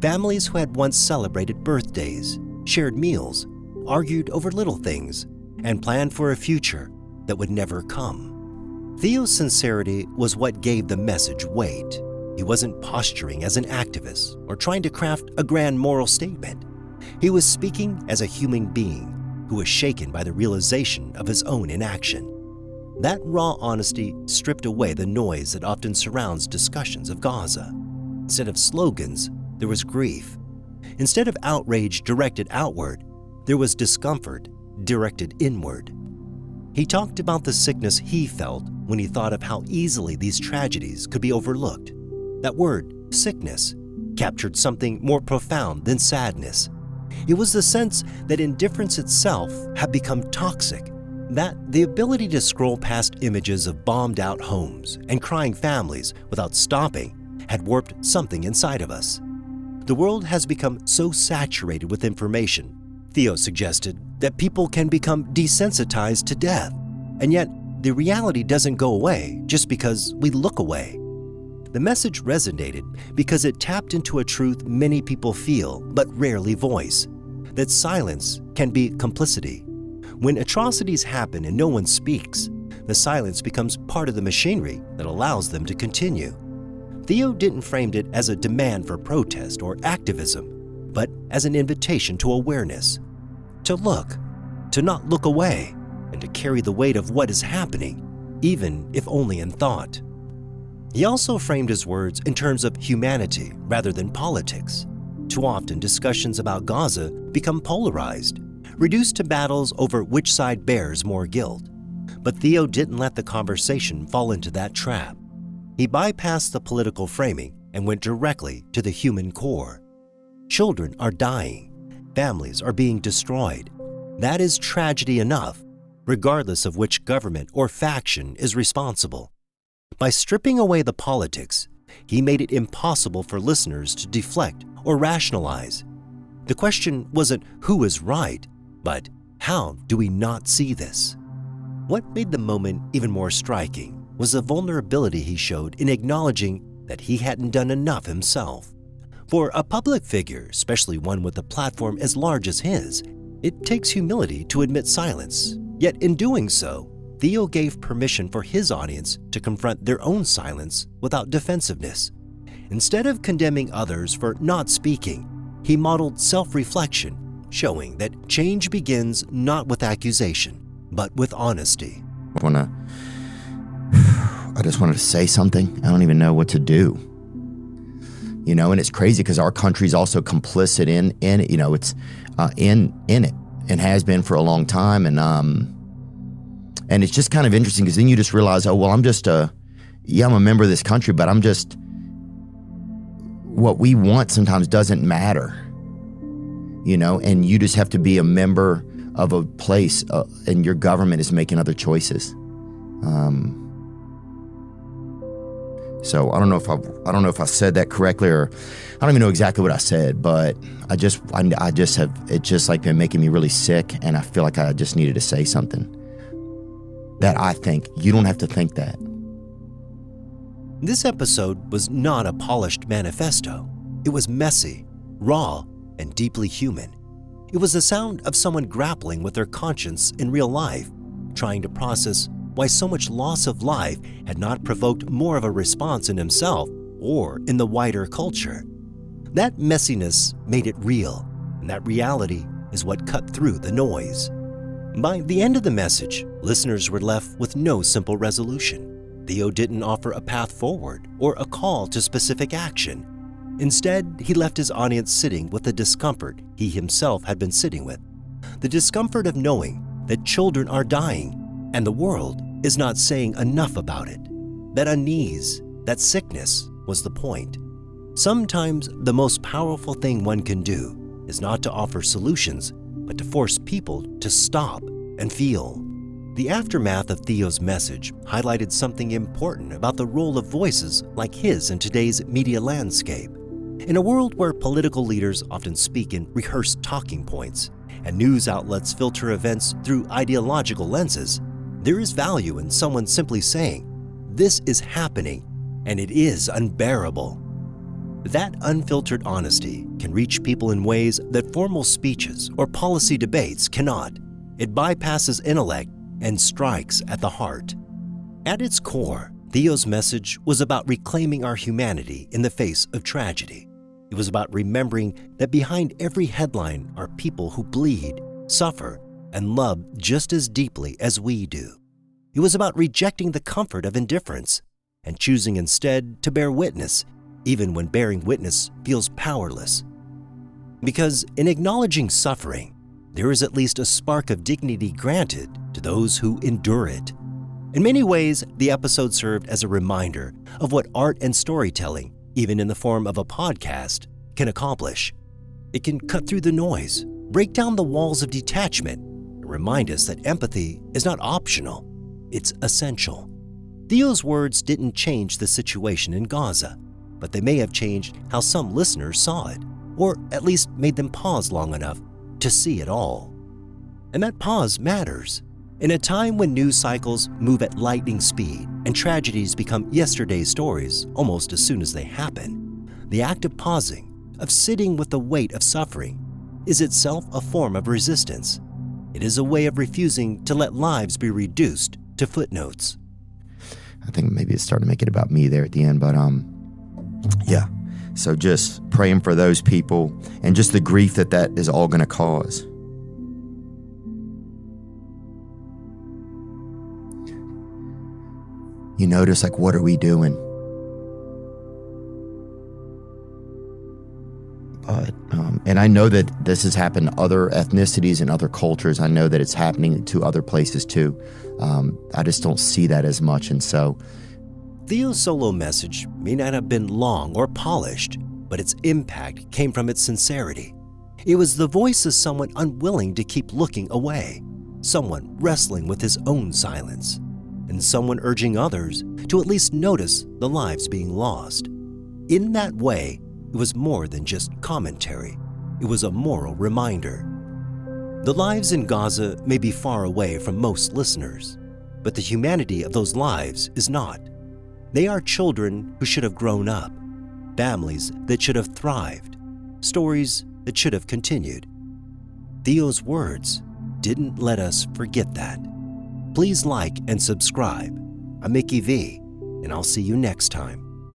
Families who had once celebrated birthdays, shared meals, argued over little things, and planned for a future that would never come. Theo's sincerity was what gave the message weight. He wasn't posturing as an activist or trying to craft a grand moral statement. He was speaking as a human being who was shaken by the realization of his own inaction. That raw honesty stripped away the noise that often surrounds discussions of Gaza. Instead of slogans, there was grief. Instead of outrage directed outward, there was discomfort directed inward. He talked about the sickness he felt when he thought of how easily these tragedies could be overlooked. That word, sickness, captured something more profound than sadness. It was the sense that indifference itself had become toxic, that the ability to scroll past images of bombed-out homes and crying families without stopping had warped something inside of us. The world has become so saturated with information, Theo suggested, that people can become desensitized to death, and yet the reality doesn't go away just because we look away. The message resonated because it tapped into a truth many people feel but rarely voice, that silence can be complicity. When atrocities happen and no one speaks, the silence becomes part of the machinery that allows them to continue. Theo didn't frame it as a demand for protest or activism, but as an invitation to awareness, to look, to not look away, and to carry the weight of what is happening, even if only in thought. He also framed his words in terms of humanity rather than politics. Too often, discussions about Gaza become polarized, reduced to battles over which side bears more guilt. But Theo didn't let the conversation fall into that trap. He bypassed the political framing and went directly to the human core. Children are dying. Families are being destroyed. That is tragedy enough, regardless of which government or faction is responsible. By stripping away the politics, he made it impossible for listeners to deflect or rationalize. The question wasn't who is right, but how do we not see this? What made the moment even more striking was the vulnerability he showed in acknowledging that he hadn't done enough himself. For a public figure, especially one with a platform as large as his, it takes humility to admit silence. Yet in doing so, Theo gave permission for his audience to confront their own silence without defensiveness. Instead of condemning others for not speaking, he modeled self-reflection, showing that change begins not with accusation, but with honesty. I just wanted to say something. I don't even know what to do. You know, and it's crazy because our country's also complicit in it. You know, it's in it and has been for a long time. And it's just kind of interesting because then you just realize, oh, well, I'm a member of this country, but what we want sometimes doesn't matter, you know, and you just have to be a member of a place and your government is making other choices. So I don't know if I said that correctly, or I don't even know exactly what I said, but it's just like been making me really sick, and I feel like I just needed to say something that I think. You don't have to think that. This episode was not a polished manifesto. It was messy, raw, and deeply human. It was the sound of someone grappling with their conscience in real life, trying to process why so much loss of life had not provoked more of a response in himself or in the wider culture. That messiness made it real, and that reality is what cut through the noise. By the end of the message, listeners were left with no simple resolution. Theo didn't offer a path forward or a call to specific action. Instead, he left his audience sitting with the discomfort he himself had been sitting with. The discomfort of knowing that children are dying and the world is not saying enough about it. That unease, that sickness was the point. Sometimes the most powerful thing one can do is not to offer solutions, but to force people to stop and feel. The aftermath of Theo's message highlighted something important about the role of voices like his in today's media landscape. In a world where political leaders often speak in rehearsed talking points and news outlets filter events through ideological lenses, there is value in someone simply saying, "This is happening, and it is unbearable." That unfiltered honesty can reach people in ways that formal speeches or policy debates cannot. It bypasses intellect and strikes at the heart. At its core, Theo's message was about reclaiming our humanity in the face of tragedy. It was about remembering that behind every headline are people who bleed, suffer, and love just as deeply as we do. It was about rejecting the comfort of indifference and choosing instead to bear witness, even when bearing witness feels powerless. Because in acknowledging suffering, there is at least a spark of dignity granted to those who endure it. In many ways, the episode served as a reminder of what art and storytelling, even in the form of a podcast, can accomplish. It can cut through the noise, break down the walls of detachment and remind us that empathy is not optional, it's essential. Theo's words didn't change the situation in Gaza, but they may have changed how some listeners saw it, or at least made them pause long enough to see it all. And that pause matters. In a time when news cycles move at lightning speed and tragedies become yesterday's stories almost as soon as they happen, the act of pausing, of sitting with the weight of suffering, is itself a form of resistance. It is a way of refusing to let lives be reduced to footnotes. I think maybe it's starting to make it about me there at the end, but yeah. So just praying for those people and just the grief that is all going to cause. You notice, like, what are we doing? But, and I know that this has happened to other ethnicities and other cultures. I know that it's happening to other places too. I just don't see that as much. And so Theo's solo message may not have been long or polished, but its impact came from its sincerity. It was the voice of someone unwilling to keep looking away, someone wrestling with his own silence, and someone urging others to at least notice the lives being lost. In that way, it was more than just commentary. It was a moral reminder. The lives in Gaza may be far away from most listeners, but the humanity of those lives is not. They are children who should have grown up, families that should have thrived, stories that should have continued. Theo's words didn't let us forget that. Please like and subscribe. I'm Mickey V, and I'll see you next time.